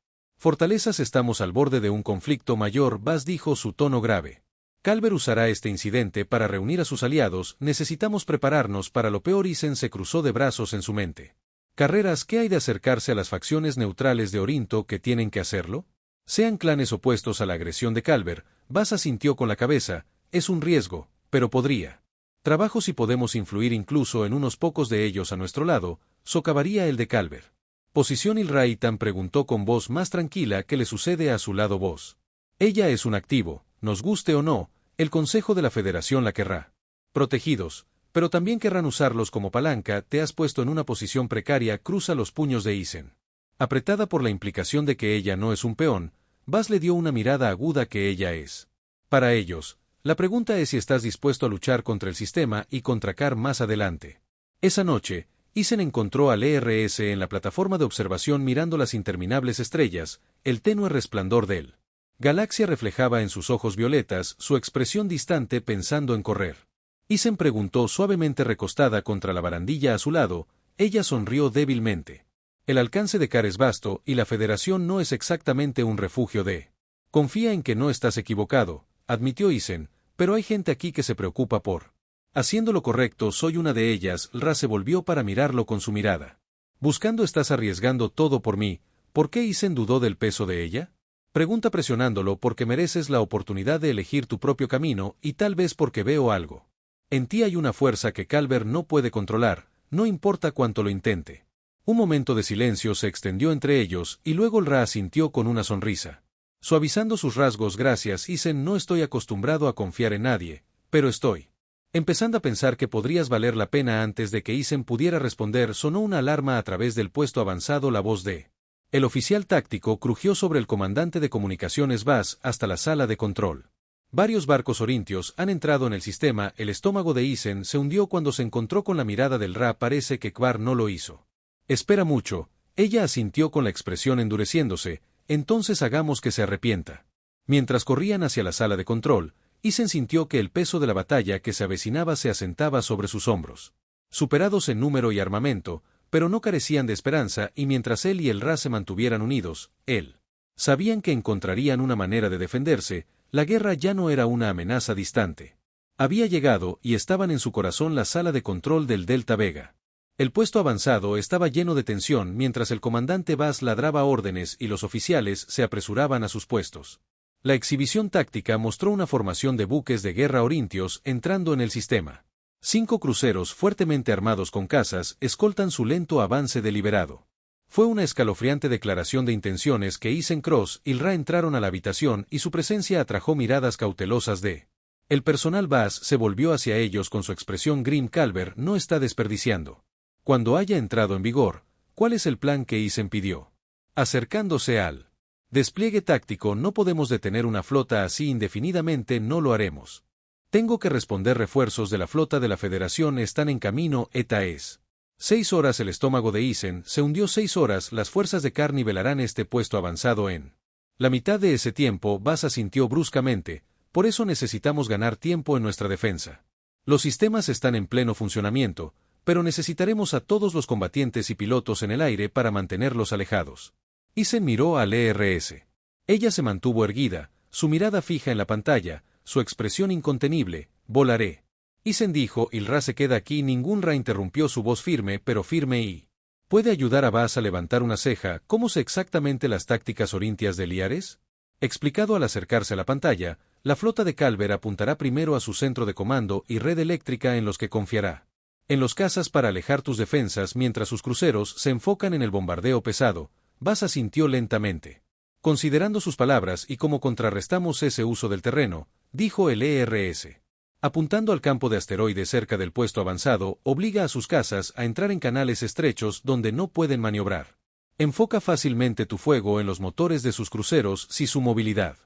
Fortalezas. Estamos al borde de un conflicto mayor. Bass dijo, su tono grave. Calvert usará este incidente para reunir a sus aliados. Necesitamos prepararnos para lo peor. Isen se cruzó de brazos en su mente. Carreras. ¿Qué hay de acercarse a las facciones neutrales de Orinto que tienen que hacerlo? Sean clanes opuestos a la agresión de Calvert. Bass asintió con la cabeza. Es un riesgo, pero podría. Trabajo si podemos influir incluso en unos pocos de ellos a nuestro lado, socavaría el de Calvert. Posición. Il Raitan preguntó con voz más tranquila. ¿Qué le sucede a su lado? Vos. Ella es un activo, nos guste o no, el Consejo de la Federación la querrá. Protegidos, pero también querrán usarlos como palanca. Te has puesto en una posición precaria. Cruza los puños de Isen. Apretada por la implicación de que ella no es un peón, Bass le dio una mirada aguda. Que ella es. Para ellos, La pregunta es si estás dispuesto a luchar contra el sistema y contra Kar más adelante. Esa noche, Isen encontró al ERS en la plataforma de observación mirando las interminables estrellas, el tenue resplandor del galaxia reflejaba en sus ojos violetas su expresión distante pensando en correr. Isen preguntó suavemente recostada contra la barandilla a su lado, ella sonrió débilmente. El alcance de Kar es vasto y la Federación no es exactamente un refugio de... Confía en que no estás equivocado, admitió Isen, pero hay gente aquí que se preocupa por... Haciendo lo correcto soy una de ellas. Ra se volvió para mirarlo con su mirada. Buscando estás arriesgando todo por mí, ¿por qué Isen dudó del peso de ella? Pregunta presionándolo porque mereces la oportunidad de elegir tu propio camino y tal vez porque veo algo. En ti hay una fuerza que Calber no puede controlar, no importa cuánto lo intente. Un momento de silencio se extendió entre ellos y luego el Ra asintió con una sonrisa. Suavizando sus rasgos gracias Isen no estoy acostumbrado a confiar en nadie, pero estoy empezando a pensar que podrías valer la pena. Antes de que Isen pudiera responder sonó una alarma a través del puesto avanzado. La voz de el oficial táctico crujió sobre el comandante de comunicaciones Bas hasta la sala de control. Varios barcos orintios han entrado en el sistema. El estómago de Isen se hundió cuando se encontró con la mirada del Ra. Parece que Kvar no lo hizo. Espera mucho, ella asintió con la expresión endureciéndose, entonces hagamos que se arrepienta. Mientras corrían hacia la sala de control, Isen sintió que el peso de la batalla que se avecinaba se asentaba sobre sus hombros. Superados en número y armamento, pero no carecían de esperanza y mientras él y el Ra se mantuvieran unidos, sabían que encontrarían una manera de defenderse. La guerra ya no era una amenaza distante. Había llegado y estaban en su corazón la sala de control del Delta Vega. El puesto avanzado estaba lleno de tensión mientras el comandante Bas ladraba órdenes y los oficiales se apresuraban a sus puestos. La exhibición táctica mostró una formación de buques de guerra orintios entrando en el sistema. 5 cruceros fuertemente armados con cazas escoltan su lento avance deliberado. Fue una escalofriante declaración de intenciones que Isen Cross y el Ra entraron a la habitación y su presencia atrajo miradas cautelosas de... El personal Bas se volvió hacia ellos con su expresión grim. Calber no está desperdiciando. Cuando haya entrado en vigor, ¿cuál es el plan que Isen pidió? Acercándose al despliegue táctico, no podemos detener una flota así indefinidamente, no lo haremos. Tengo que responder. Refuerzos de la flota de la Federación están en camino. ETA es. 6 horas. El estómago de Isen se hundió. 6 horas. Las fuerzas de Kar nivelarán este puesto avanzado en la mitad de ese tiempo. Bas asintió bruscamente, por eso necesitamos ganar tiempo en nuestra defensa. Los sistemas están en pleno funcionamiento, pero necesitaremos a todos los combatientes y pilotos en el aire para mantenerlos alejados. Isen miró al ERS. Ella se mantuvo erguida, su mirada fija en la pantalla, su expresión incontenible. Volaré. Isen dijo, y el Ra se queda aquí. Ningún Ra interrumpió su voz firme pero firme y... ¿Puede ayudar a Bas a levantar una ceja? ¿Cómo sé exactamente las tácticas orintias de Liares? Explicado al acercarse a la pantalla, la flota de Calber apuntará primero a su centro de comando y red eléctrica en los que confiará. En los cazas para alejar tus defensas mientras sus cruceros se enfocan en el bombardeo pesado. Bas asintió lentamente. Considerando sus palabras y cómo contrarrestamos ese uso del terreno, dijo el ERS. Apuntando al campo de asteroides cerca del puesto avanzado, obliga a sus cazas a entrar en canales estrechos donde no pueden maniobrar. Enfoca fácilmente tu fuego en los motores de sus cruceros si su movilidad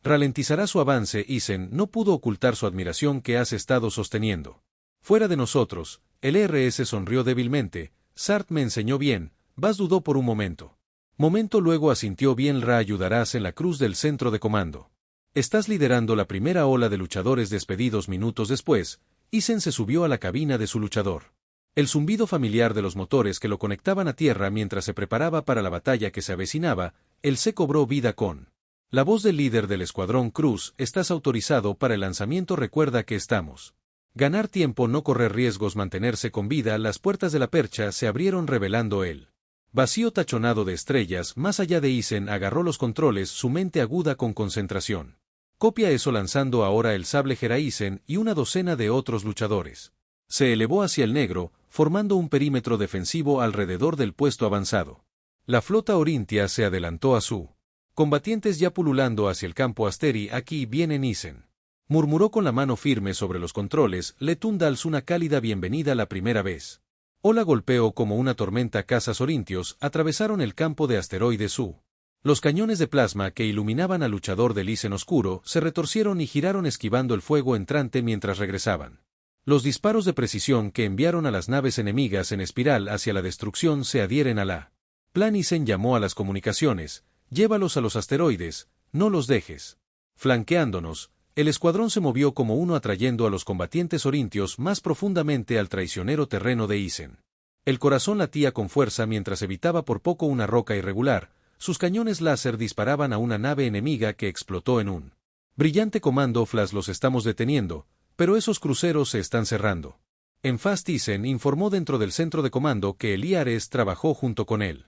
ralentizará su avance. Isen no pudo ocultar su admiración que has estado sosteniendo. Fuera de nosotros, el ERS sonrió débilmente. Sart me enseñó bien. Bas dudó por un momento. Luego asintió bien. Ra ayudarás en la cruz del centro de comando. Estás liderando la primera ola de luchadores despedidos. Minutos después, Isen se subió a la cabina de su luchador. El zumbido familiar de los motores que lo conectaban a tierra mientras se preparaba para la batalla que se avecinaba, él se cobró vida con la voz del líder del escuadrón. Cruz, estás autorizado para el lanzamiento. Recuerda que estamos. Ganar tiempo, no correr riesgos, mantenerse con vida. Las puertas de la percha se abrieron revelando el vacío tachonado de estrellas. Más allá de Isen agarró los controles, su mente aguda con concentración. Copia eso, lanzando ahora el sable Jeraisen y una docena de otros luchadores. Se elevó hacia el negro, formando un perímetro defensivo alrededor del puesto avanzado. La flota orintia se adelantó a su combatientes ya pululando hacia el campo Asteri. Aquí vienen Isen. Murmuró con la mano firme sobre los controles. Letundals, una cálida bienvenida la primera vez. Ola golpeó como una tormenta. Cazas orintios atravesaron el campo de asteroides. Su Los cañones de plasma que iluminaban al luchador del Isen oscuro se retorcieron y giraron esquivando el fuego entrante mientras regresaban. Los disparos de precisión que enviaron a las naves enemigas en espiral hacia la destrucción se adhieren a la plan. Isen llamó a las comunicaciones: llévalos a los asteroides, no los dejes. Flanqueándonos, el escuadrón se movió como uno atrayendo a los combatientes orintios más profundamente al traicionero terreno de Isen. El corazón latía con fuerza mientras evitaba por poco una roca irregular. Sus cañones láser disparaban a una nave enemiga que explotó en un brillante comando flash. Los estamos deteniendo, pero esos cruceros se están cerrando. En Fast Isen informó dentro del centro de comando que el IARES trabajó junto con él.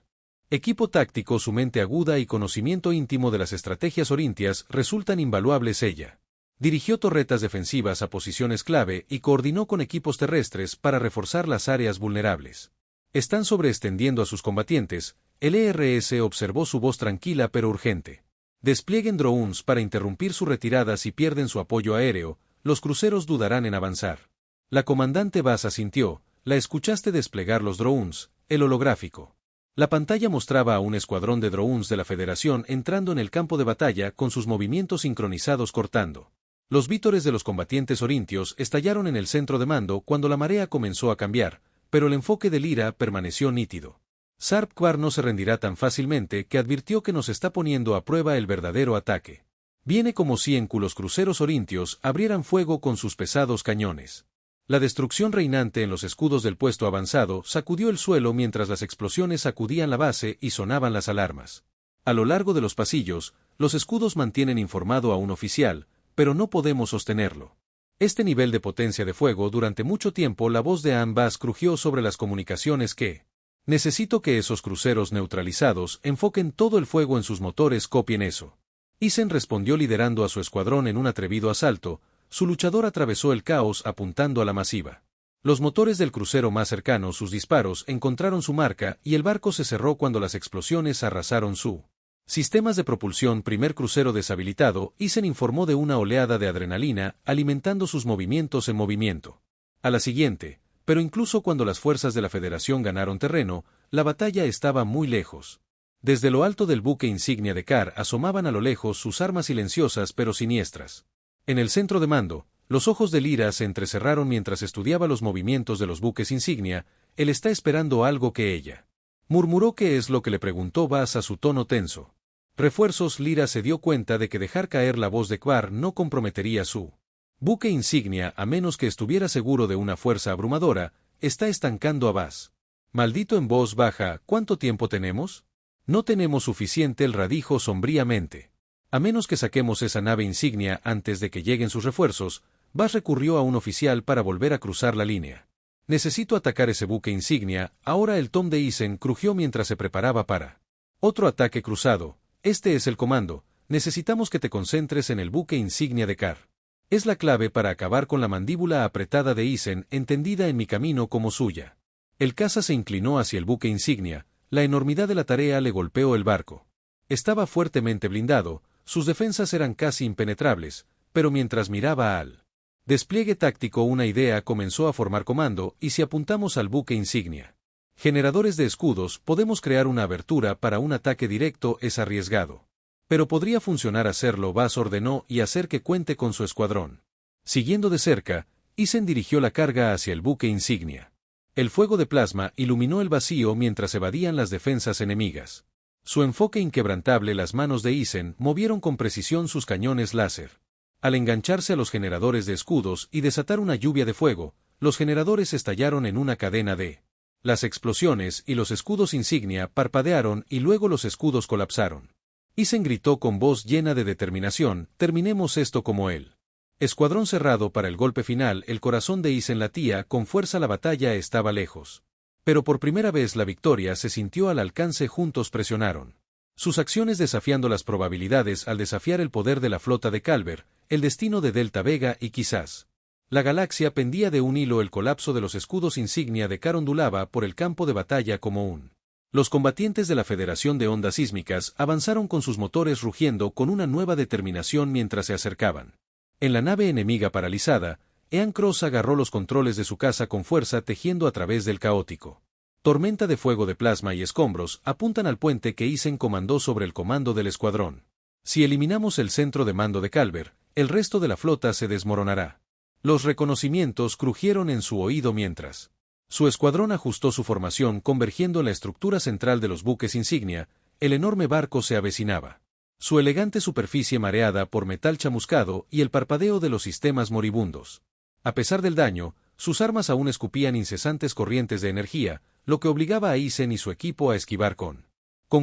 Equipo táctico. Su mente aguda y conocimiento íntimo de las estrategias orintias resultan invaluables. Ella dirigió torretas defensivas a posiciones clave y coordinó con equipos terrestres para reforzar las áreas vulnerables. Están sobreextendiendo a sus combatientes. El ERS observó su voz tranquila pero urgente. Desplieguen drones para interrumpir su retirada. Si pierden su apoyo aéreo, los cruceros dudarán en avanzar. La comandante Bass asintió. La escuchaste desplegar los drones, el holográfico. La pantalla mostraba a un escuadrón de drones de la Federación entrando en el campo de batalla con sus movimientos sincronizados cortando. Los vítores de los combatientes orintios estallaron en el centro de mando cuando la marea comenzó a cambiar, pero el enfoque de Lyra permaneció nítido. Sarp Quar no se rendirá tan fácilmente que advirtió que nos está poniendo a prueba el verdadero ataque. Viene como si en los cruceros orintios abrieran fuego con sus pesados cañones. La destrucción reinante en los escudos del puesto avanzado sacudió el suelo mientras las explosiones sacudían la base y sonaban las alarmas. A lo largo de los pasillos, los escudos mantienen informado a un oficial, pero no podemos sostenerlo. Este nivel de potencia de fuego. Durante mucho tiempo la voz de Anne Bass crujió sobre las comunicaciones que necesito que esos cruceros neutralizados enfoquen todo el fuego en sus motores. Copien eso. Isen respondió liderando a su escuadrón en un atrevido asalto. Su luchador atravesó el caos apuntando a la masiva. Los motores del crucero más cercano. Sus disparos encontraron su marca y el barco se cerró cuando las explosiones arrasaron su sistemas de propulsión. Primer crucero deshabilitado. Isen informó de una oleada de adrenalina alimentando sus movimientos en movimiento. A la siguiente, pero incluso cuando las fuerzas de la Federación ganaron terreno, la batalla estaba muy lejos. Desde lo alto del buque insignia de Kar asomaban a lo lejos sus armas silenciosas pero siniestras. En el centro de mando, los ojos de Lyra se entrecerraron mientras estudiaba los movimientos de los buques insignia. Él está esperando algo que ella murmuró. ¿Qué es lo que le preguntó Bass a su tono tenso? Refuerzos. Lyra se dio cuenta de que dejar caer la voz de Quar no comprometería su buque insignia a menos que estuviera seguro de una fuerza abrumadora. Está estancando a Bass. Maldito. En voz baja, ¿cuánto tiempo tenemos? No tenemos suficiente. Él radijo sombríamente. A menos que saquemos esa nave insignia antes de que lleguen sus refuerzos. Bass recurrió a un oficial para volver a cruzar la línea. Necesito atacar ese buque insignia. Ahora el tom de Isen crujió mientras se preparaba para otro ataque cruzado. Este es el comando. Necesitamos que te concentres en el buque insignia de Kar. Es la clave para acabar con la mandíbula apretada de Isen, entendida en mi camino como suya. El caza se inclinó hacia el buque insignia. La enormidad de la tarea le golpeó el barco. Estaba fuertemente blindado, sus defensas eran casi impenetrables, pero mientras miraba al despliegue táctico una idea comenzó a formar comando. ¿Y si apuntamos al buque insignia? Generadores de escudos. Podemos crear una abertura para un ataque directo. Es arriesgado, pero podría funcionar hacerlo. Bass ordenó y hacer que cuente con su escuadrón. Siguiendo de cerca, Isen dirigió la carga hacia el buque insignia. El fuego de plasma iluminó el vacío mientras evadían las defensas enemigas. Su enfoque inquebrantable. Las manos de Isen movieron con precisión sus cañones láser. Al engancharse a los generadores de escudos y desatar una lluvia de fuego, los generadores estallaron en una cadena de las explosiones y los escudos insignia parpadearon y luego los escudos colapsaron. Isen gritó con voz llena de determinación: terminemos esto como él. Escuadrón cerrado para el golpe final. El corazón de Isen latía con fuerza. La batalla estaba lejos. Pero por primera vez la victoria se sintió al alcance. Juntos presionaron sus acciones desafiando las probabilidades al desafiar el poder de la flota de Calver, el destino de Delta Vega y quizás la galaxia pendía de un hilo. El colapso de los escudos insignia de Kar ondulaba por el campo de batalla como un. Los combatientes de la Federación de Ondas Sísmicas avanzaron con sus motores rugiendo con una nueva determinación mientras se acercaban. En la nave enemiga paralizada, Ean Cross agarró los controles de su caza con fuerza tejiendo a través del caótico Tormenta de fuego de plasma y escombros apuntan al puente que Isen comandó sobre el comando del escuadrón. Si eliminamos el centro de mando de Calver, el resto de la flota se desmoronará. Los reconocimientos crujieron en su oído mientras su escuadrón ajustó su formación convergiendo en la estructura central de los buques insignia. El enorme barco se avecinaba. Su elegante superficie mareada por metal chamuscado y el parpadeo de los sistemas moribundos. A pesar del daño, sus armas aún escupían incesantes corrientes de energía, lo que obligaba a Isen y su equipo a esquivar con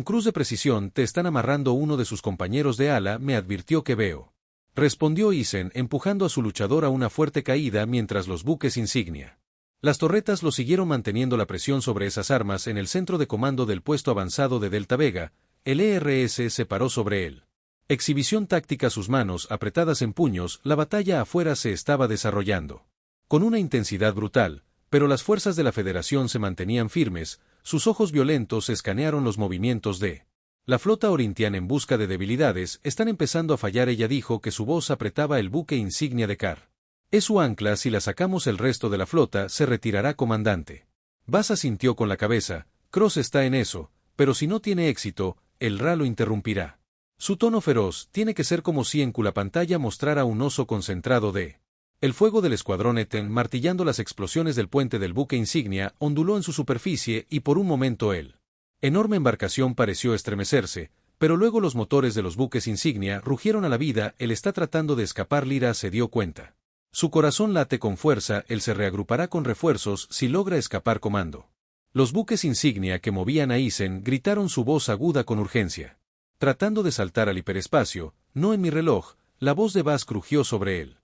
cruz de precisión. Te están amarrando. Uno de sus compañeros de ala me advirtió que veo. Respondió Isen empujando a su luchador a una fuerte caída mientras los buques insignia. Las torretas lo siguieron manteniendo la presión sobre esas armas en el centro de comando del puesto avanzado de Delta Vega. El ERS se paró sobre él. Exhibición táctica. Sus manos apretadas en puños. La batalla afuera se estaba desarrollando con una intensidad brutal, pero las fuerzas de la Federación se mantenían firmes. Sus ojos violentos escanearon los movimientos de la flota orintiana en busca de debilidades. Están empezando a fallar. Ella dijo que su voz apretaba el buque insignia de Car. Es su ancla. Si la sacamos el resto de la flota se retirará, comandante. Bass asintió con la cabeza. Cross está en eso, pero si no tiene éxito, el Ra lo interrumpirá. Su tono feroz tiene que ser como si en la pantalla mostrara un oso concentrado de el fuego del escuadrón Eten martillando. Las explosiones del puente del buque insignia onduló en su superficie y por un momento el enorme embarcación pareció estremecerse, pero luego los motores de los buques insignia rugieron a la vida. Él está tratando de escapar. Lyra se dio cuenta. Su corazón late con fuerza. Él se reagrupará con refuerzos si logra escapar, comando. Los buques insignia que movían a Isen gritaron su voz aguda con urgencia. Tratando de saltar al hiperespacio, no en mi reloj. La voz de Bass crujió sobre él.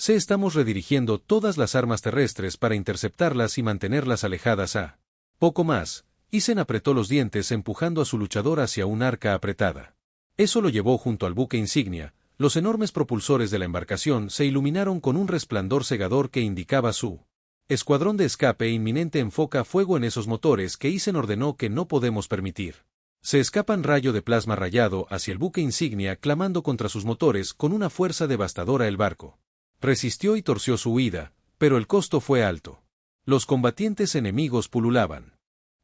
Estamos redirigiendo todas las armas terrestres para interceptarlas y mantenerlas alejadas a poco más. Isen apretó los dientes empujando a su luchador hacia un arca apretada. Eso lo llevó junto al buque insignia. Los enormes propulsores de la embarcación se iluminaron con un resplandor cegador que indicaba su escuadrón de escape inminente. Enfoca fuego en esos motores que Isen ordenó que no podemos permitir. Se escapan. Rayo de plasma rayado hacia el buque insignia clamando contra sus motores con una fuerza devastadora. El barco resistió y torció su huida, pero el costo fue alto. Los combatientes enemigos pululaban.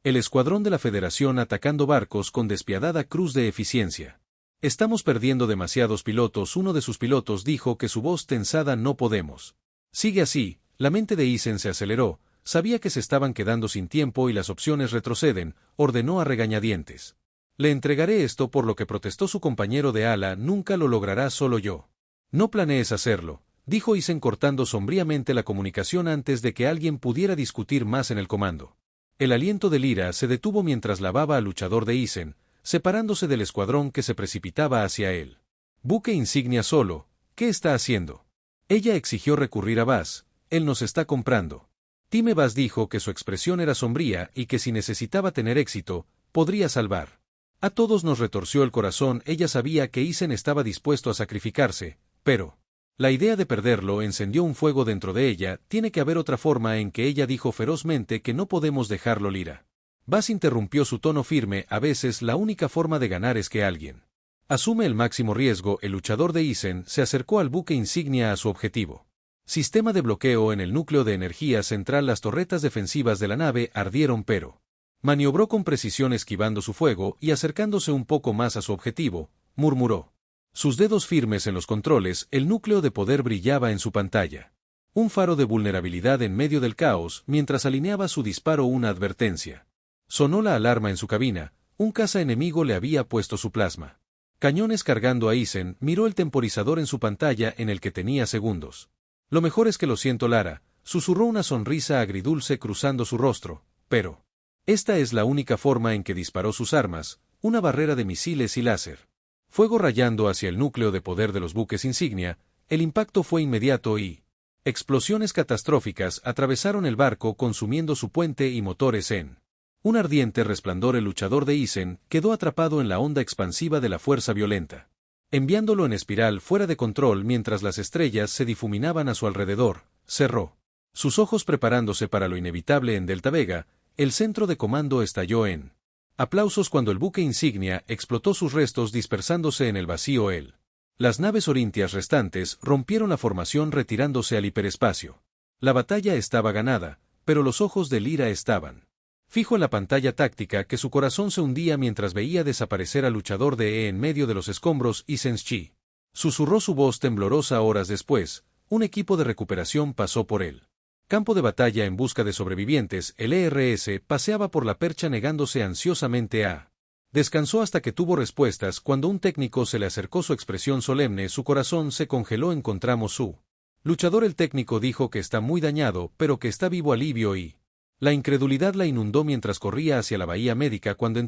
El escuadrón de la Federación atacando barcos con despiadada cruz de eficiencia. Estamos perdiendo demasiados pilotos. Uno de sus pilotos dijo que su voz tensada. No podemos. Sigue así. La mente de Isen se aceleró. Sabía que se estaban quedando sin tiempo y las opciones retroceden. Ordenó a regañadientes. Le entregaré esto, por lo que protestó su compañero de ala. Nunca lo logrará solo yo. No planees hacerlo, dijo Isen cortando sombríamente la comunicación antes de que alguien pudiera discutir más en el comando. El aliento de Lyra se detuvo mientras lavaba al luchador de Isen, separándose del escuadrón que se precipitaba hacia él. Buque insignia solo, ¿qué está haciendo? Ella exigió recurrir a Bass. Él nos está comprando. Time. Bass dijo que su expresión era sombría y que si necesitaba tener éxito, podría salvar. A todos nos retorció el corazón. Ella sabía que Isen estaba dispuesto a sacrificarse, pero la idea de perderlo encendió un fuego dentro de ella. Tiene que haber otra forma en que ella dijo ferozmente que no podemos dejarlo. Lyra. Bass interrumpió su tono firme. A veces la única forma de ganar es que alguien asume el máximo riesgo. El luchador de Isen se acercó al buque insignia a su objetivo. Sistema de bloqueo en el núcleo de energía central. Las torretas defensivas de la nave ardieron, pero maniobró con precisión esquivando su fuego y acercándose un poco más a su objetivo. Murmuró. Sus dedos firmes en los controles. El núcleo de poder brillaba en su pantalla. Un faro de vulnerabilidad en medio del caos. Mientras alineaba su disparo, una advertencia. Sonó la alarma en su cabina. Un caza enemigo le había puesto su plasma cañones cargando a Isen. Miró el temporizador en su pantalla en el que tenía segundos. Lo mejor es que lo siento, Lara, susurró una sonrisa agridulce cruzando su rostro, pero esta es la única forma en que disparó sus armas, una barrera de misiles y láser. Fuego rayando hacia el núcleo de poder de los buques insignia. El impacto fue inmediato y explosiones catastróficas atravesaron el barco consumiendo su puente y motores en un ardiente resplandor. El luchador de Isen quedó atrapado en la onda expansiva de la fuerza violenta, enviándolo en espiral fuera de control mientras las estrellas se difuminaban a su alrededor. Cerró sus ojos preparándose para lo inevitable. En Delta Vega, el centro de comando estalló en aplausos cuando el buque insignia explotó, sus restos dispersándose en el vacío. Las naves orintias restantes rompieron la formación retirándose al hiperespacio. La batalla estaba ganada, pero los ojos de Lyra estaban fijo en la pantalla táctica que su corazón se hundía mientras veía desaparecer al luchador de en medio de los escombros y Senshi. Susurró su voz temblorosa horas después, un equipo de recuperación pasó por él. Campo de batalla en busca de sobrevivientes, el ERS paseaba por la percha negándose ansiosamente a. Descansó hasta que tuvo respuestas. Cuando un técnico se le acercó su expresión solemne, su corazón se congeló. Encontramos su luchador. El técnico dijo que está muy dañado, pero que está vivo. Alivio y la incredulidad la inundó mientras corría hacia la bahía médica. Cuando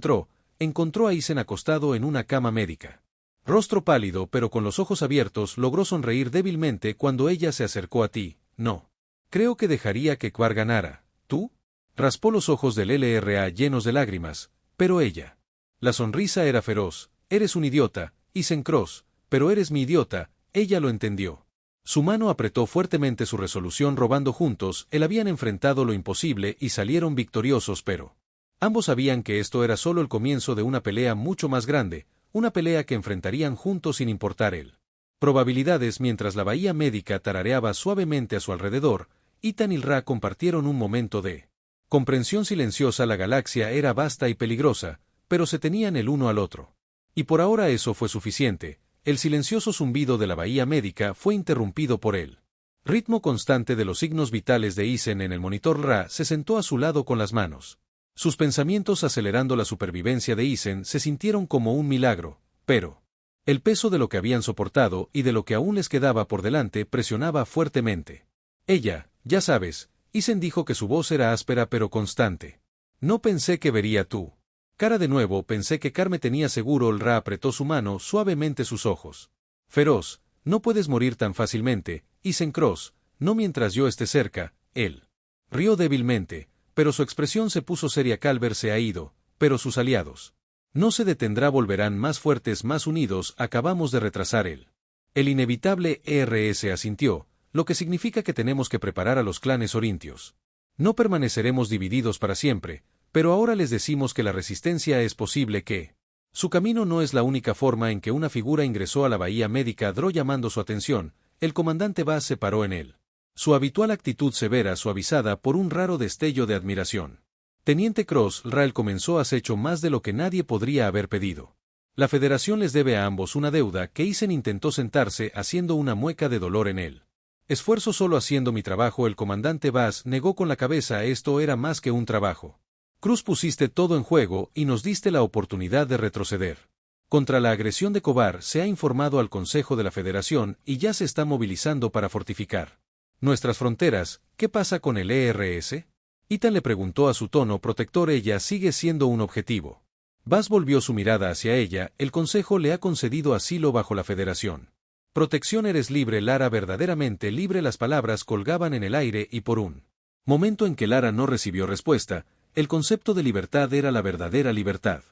encontró a Aizen acostado en una cama médica. Rostro pálido pero con los ojos abiertos, logró sonreír débilmente cuando ella se acercó a ti. No. Creo que dejaría que Quar ganara. ¿Tú? Raspó los ojos del LRA llenos de lágrimas, pero ella. La sonrisa era feroz. Eres un idiota, Aizen Cross, pero eres mi idiota. Ella lo entendió. Su mano apretó fuertemente su resolución. Robando juntos, habían enfrentado lo imposible y salieron victoriosos, pero ambos sabían que esto era solo el comienzo de una pelea mucho más grande, una pelea que enfrentarían juntos sin importar el probabilidades. Mientras la bahía médica tarareaba suavemente a su alrededor, Ethan y Ra compartieron un momento de comprensión silenciosa. La galaxia era vasta y peligrosa, pero se tenían el uno al otro. Y por ahora eso fue suficiente. El silencioso zumbido de la bahía médica fue interrumpido por el ritmo constante de los signos vitales de Aizen en el monitor. Ra se sentó a su lado con las manos. Sus pensamientos acelerando la supervivencia de Aizen se sintieron como un milagro, pero el peso de lo que habían soportado y de lo que aún les quedaba por delante presionaba fuertemente. Ella, ya sabes, Aizen dijo que su voz era áspera pero constante. No pensé que vería tu cara de nuevo. Pensé que Carme tenía seguro. El Ra apretó su mano suavemente sus ojos. Feroz, no puedes morir tan fácilmente, Aizen Cross, no mientras yo esté cerca. Él rió débilmente, pero su expresión se puso seria. Calver se ha ido, pero sus aliados no se detendrá. Volverán más fuertes, más unidos. Acabamos de retrasar el inevitable. ERS asintió, lo que significa que tenemos que preparar a los clanes orintios. No permaneceremos divididos para siempre, pero ahora les decimos que la resistencia es posible, que su camino no es la única forma en que una figura ingresó a la bahía médica. Dro llamando su atención, el comandante Bass se paró en él. Su habitual actitud severa suavizada por un raro destello de admiración. Teniente Cross, Rael comenzó has hecho más de lo que nadie podría haber pedido. La Federación les debe a ambos una deuda. Que Aizen intentó sentarse haciendo una mueca de dolor en él. Esfuerzo solo haciendo mi trabajo. El comandante Bass negó con la cabeza. Esto era más que un trabajo. Cruz, pusiste todo en juego y nos diste la oportunidad de retroceder. Contra la agresión de Kobar se ha informado al Consejo de la Federación y ya se está movilizando para fortificar nuestras fronteras. ¿Qué pasa con el ERS? Ethan le preguntó a su tono protector. Ella sigue siendo un objetivo. Bass volvió su mirada hacia ella. El Consejo le ha concedido asilo bajo la Federación. Protección. Eres libre, Lara, verdaderamente libre. Las palabras colgaban en el aire y por un momento en que Lara no recibió respuesta, el concepto de libertad era la verdadera libertad.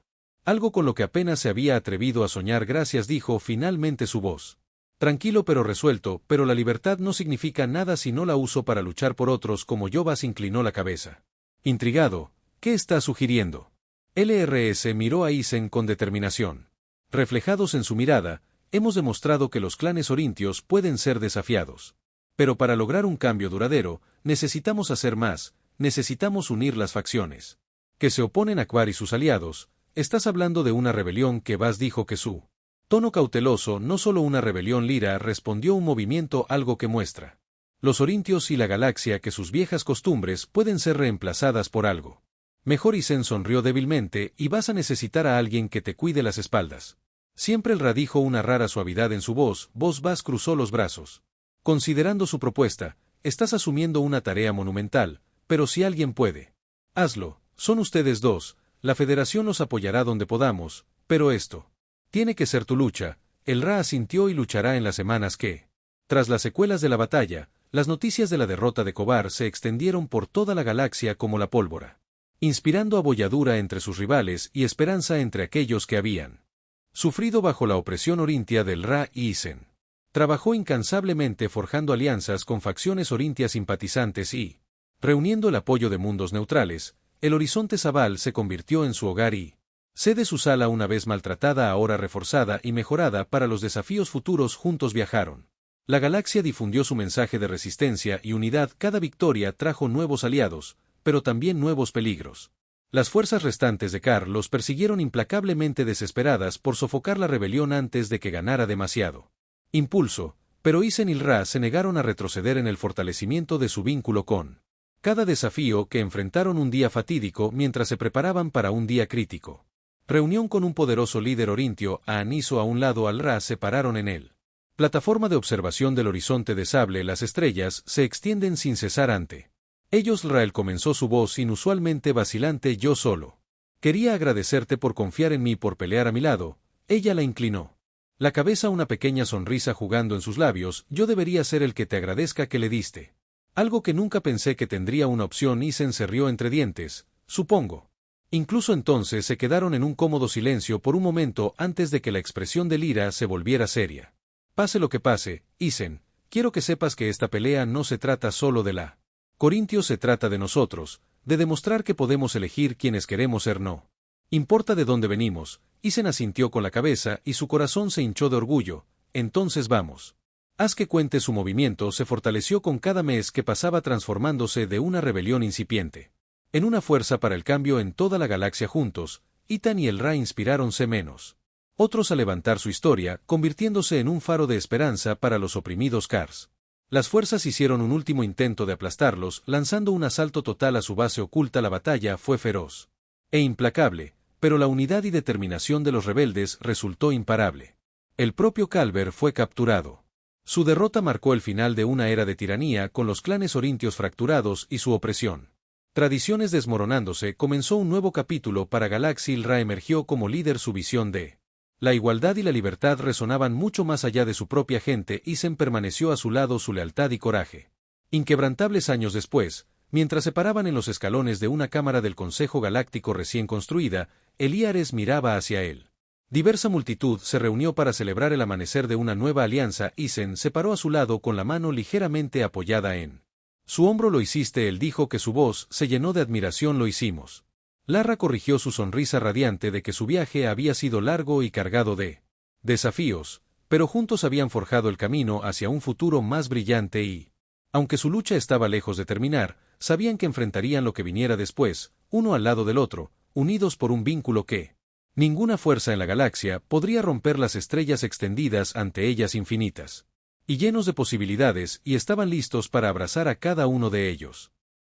Algo con lo que apenas se había atrevido a soñar. Gracias, dijo finalmente su voz. Tranquilo pero resuelto, pero la libertad no significa nada si no la uso para luchar por otros como yo. Bass inclinó la cabeza. Intrigado, ¿qué está sugiriendo? LRS miró a Aizen con determinación. Reflejados en su mirada, hemos demostrado que los clanes orintios pueden ser desafiados. Pero para lograr un cambio duradero, necesitamos hacer más. Necesitamos unir las facciones que se oponen a Quar y sus aliados. Estás hablando de una rebelión. Que Bass dijo que su tono cauteloso. No solo una rebelión, Lyra, respondió. Un movimiento, algo que muestra los orintios y la galaxia que sus viejas costumbres pueden ser reemplazadas por algo mejor. Aizen sonrió débilmente. Y vas a necesitar a alguien que te cuide las espaldas. Siempre. El Ra dijo, una rara suavidad en su voz. Bass cruzó los brazos. Considerando su propuesta, estás asumiendo una tarea monumental. Pero si alguien puede, hazlo. Son ustedes dos. La Federación los apoyará donde podamos, pero esto tiene que ser tu lucha. El Ra asintió y luchará en las semanas que. Tras las secuelas de la batalla, las noticias de la derrota de Kobar se extendieron por toda la galaxia como la pólvora, inspirando abolladura entre sus rivales y esperanza entre aquellos que habían sufrido bajo la opresión orintia del Ra. Aizen trabajó incansablemente forjando alianzas con facciones orintias simpatizantes y reuniendo el apoyo de mundos neutrales. El horizonte Zabal se convirtió en su hogar y sede. Su sala, una vez maltratada, ahora reforzada y mejorada para los desafíos futuros. Juntos viajaron. La galaxia difundió su mensaje de resistencia y unidad. Cada victoria trajo nuevos aliados, pero también nuevos peligros. Las fuerzas restantes de Carl los persiguieron implacablemente desesperadas por sofocar la rebelión antes de que ganara demasiado impulso, pero Isen y Ra se negaron a retroceder en el fortalecimiento de su vínculo con cada desafío que enfrentaron un día fatídico mientras se preparaban para un día crítico. Reunión con un poderoso líder orintio, a Aniso a un lado al Ra se pararon en él. Plataforma de observación del horizonte de sable. Las estrellas se extienden sin cesar ante ellos. Rael comenzó su voz inusualmente vacilante. Yo solo quería agradecerte por confiar en mí, por pelear a mi lado. Ella la inclinó la cabeza, una pequeña sonrisa jugando en sus labios. Yo debería ser el que te agradezca que le diste algo que nunca pensé que tendría una opción. Isen se rió entre dientes. Supongo. Incluso entonces se quedaron en un cómodo silencio por un momento antes de que la expresión de Lyra se volviera seria. Pase lo que pase, Isen, quiero que sepas que esta pelea no se trata solo de la Corintio, se trata de nosotros, de demostrar que podemos elegir quienes queremos ser. No importa de dónde venimos. Isen asintió con la cabeza y su corazón se hinchó de orgullo. Entonces vamos. Haz que cuente. Su movimiento se fortaleció con cada mes que pasaba, transformándose de una rebelión incipiente en una fuerza para el cambio en toda la galaxia. Juntos, Itan y el Ra inspiráronse menos otros a levantar su historia, convirtiéndose en un faro de esperanza para los oprimidos Cars. Las fuerzas hicieron un último intento de aplastarlos, lanzando un asalto total a su base oculta. La batalla fue feroz e implacable, pero la unidad y determinación de los rebeldes resultó imparable. El propio Calber fue capturado. Su derrota marcó el final de una era de tiranía, con los clanes orintios fracturados y su opresión tradiciones desmoronándose. Comenzó un nuevo capítulo para Galaxy. Ra emergió como líder. Su visión de la igualdad y la libertad resonaban mucho más allá de su propia gente. Isen permaneció a su lado, su lealtad y coraje inquebrantables. Años después, mientras se paraban en los escalones de una cámara del Consejo Galáctico recién construida, Eliares miraba hacia él. Diversa multitud se reunió para celebrar el amanecer de una nueva alianza. Isen se paró a su lado con la mano ligeramente apoyada en su hombro. Lo hiciste, él dijo, que su voz se llenó de admiración. Lo hicimos. Lara corrigió su sonrisa radiante de que su viaje había sido largo y cargado de desafíos, pero juntos habían forjado el camino hacia un futuro más brillante y, aunque su lucha estaba lejos de terminar, sabían que enfrentarían lo que viniera después, uno al lado del otro, unidos por un vínculo que ninguna fuerza en la galaxia podría romper. Las estrellas extendidas ante ellas infinitas y llenos de posibilidades, y estaban listos para abrazar a cada uno de ellos.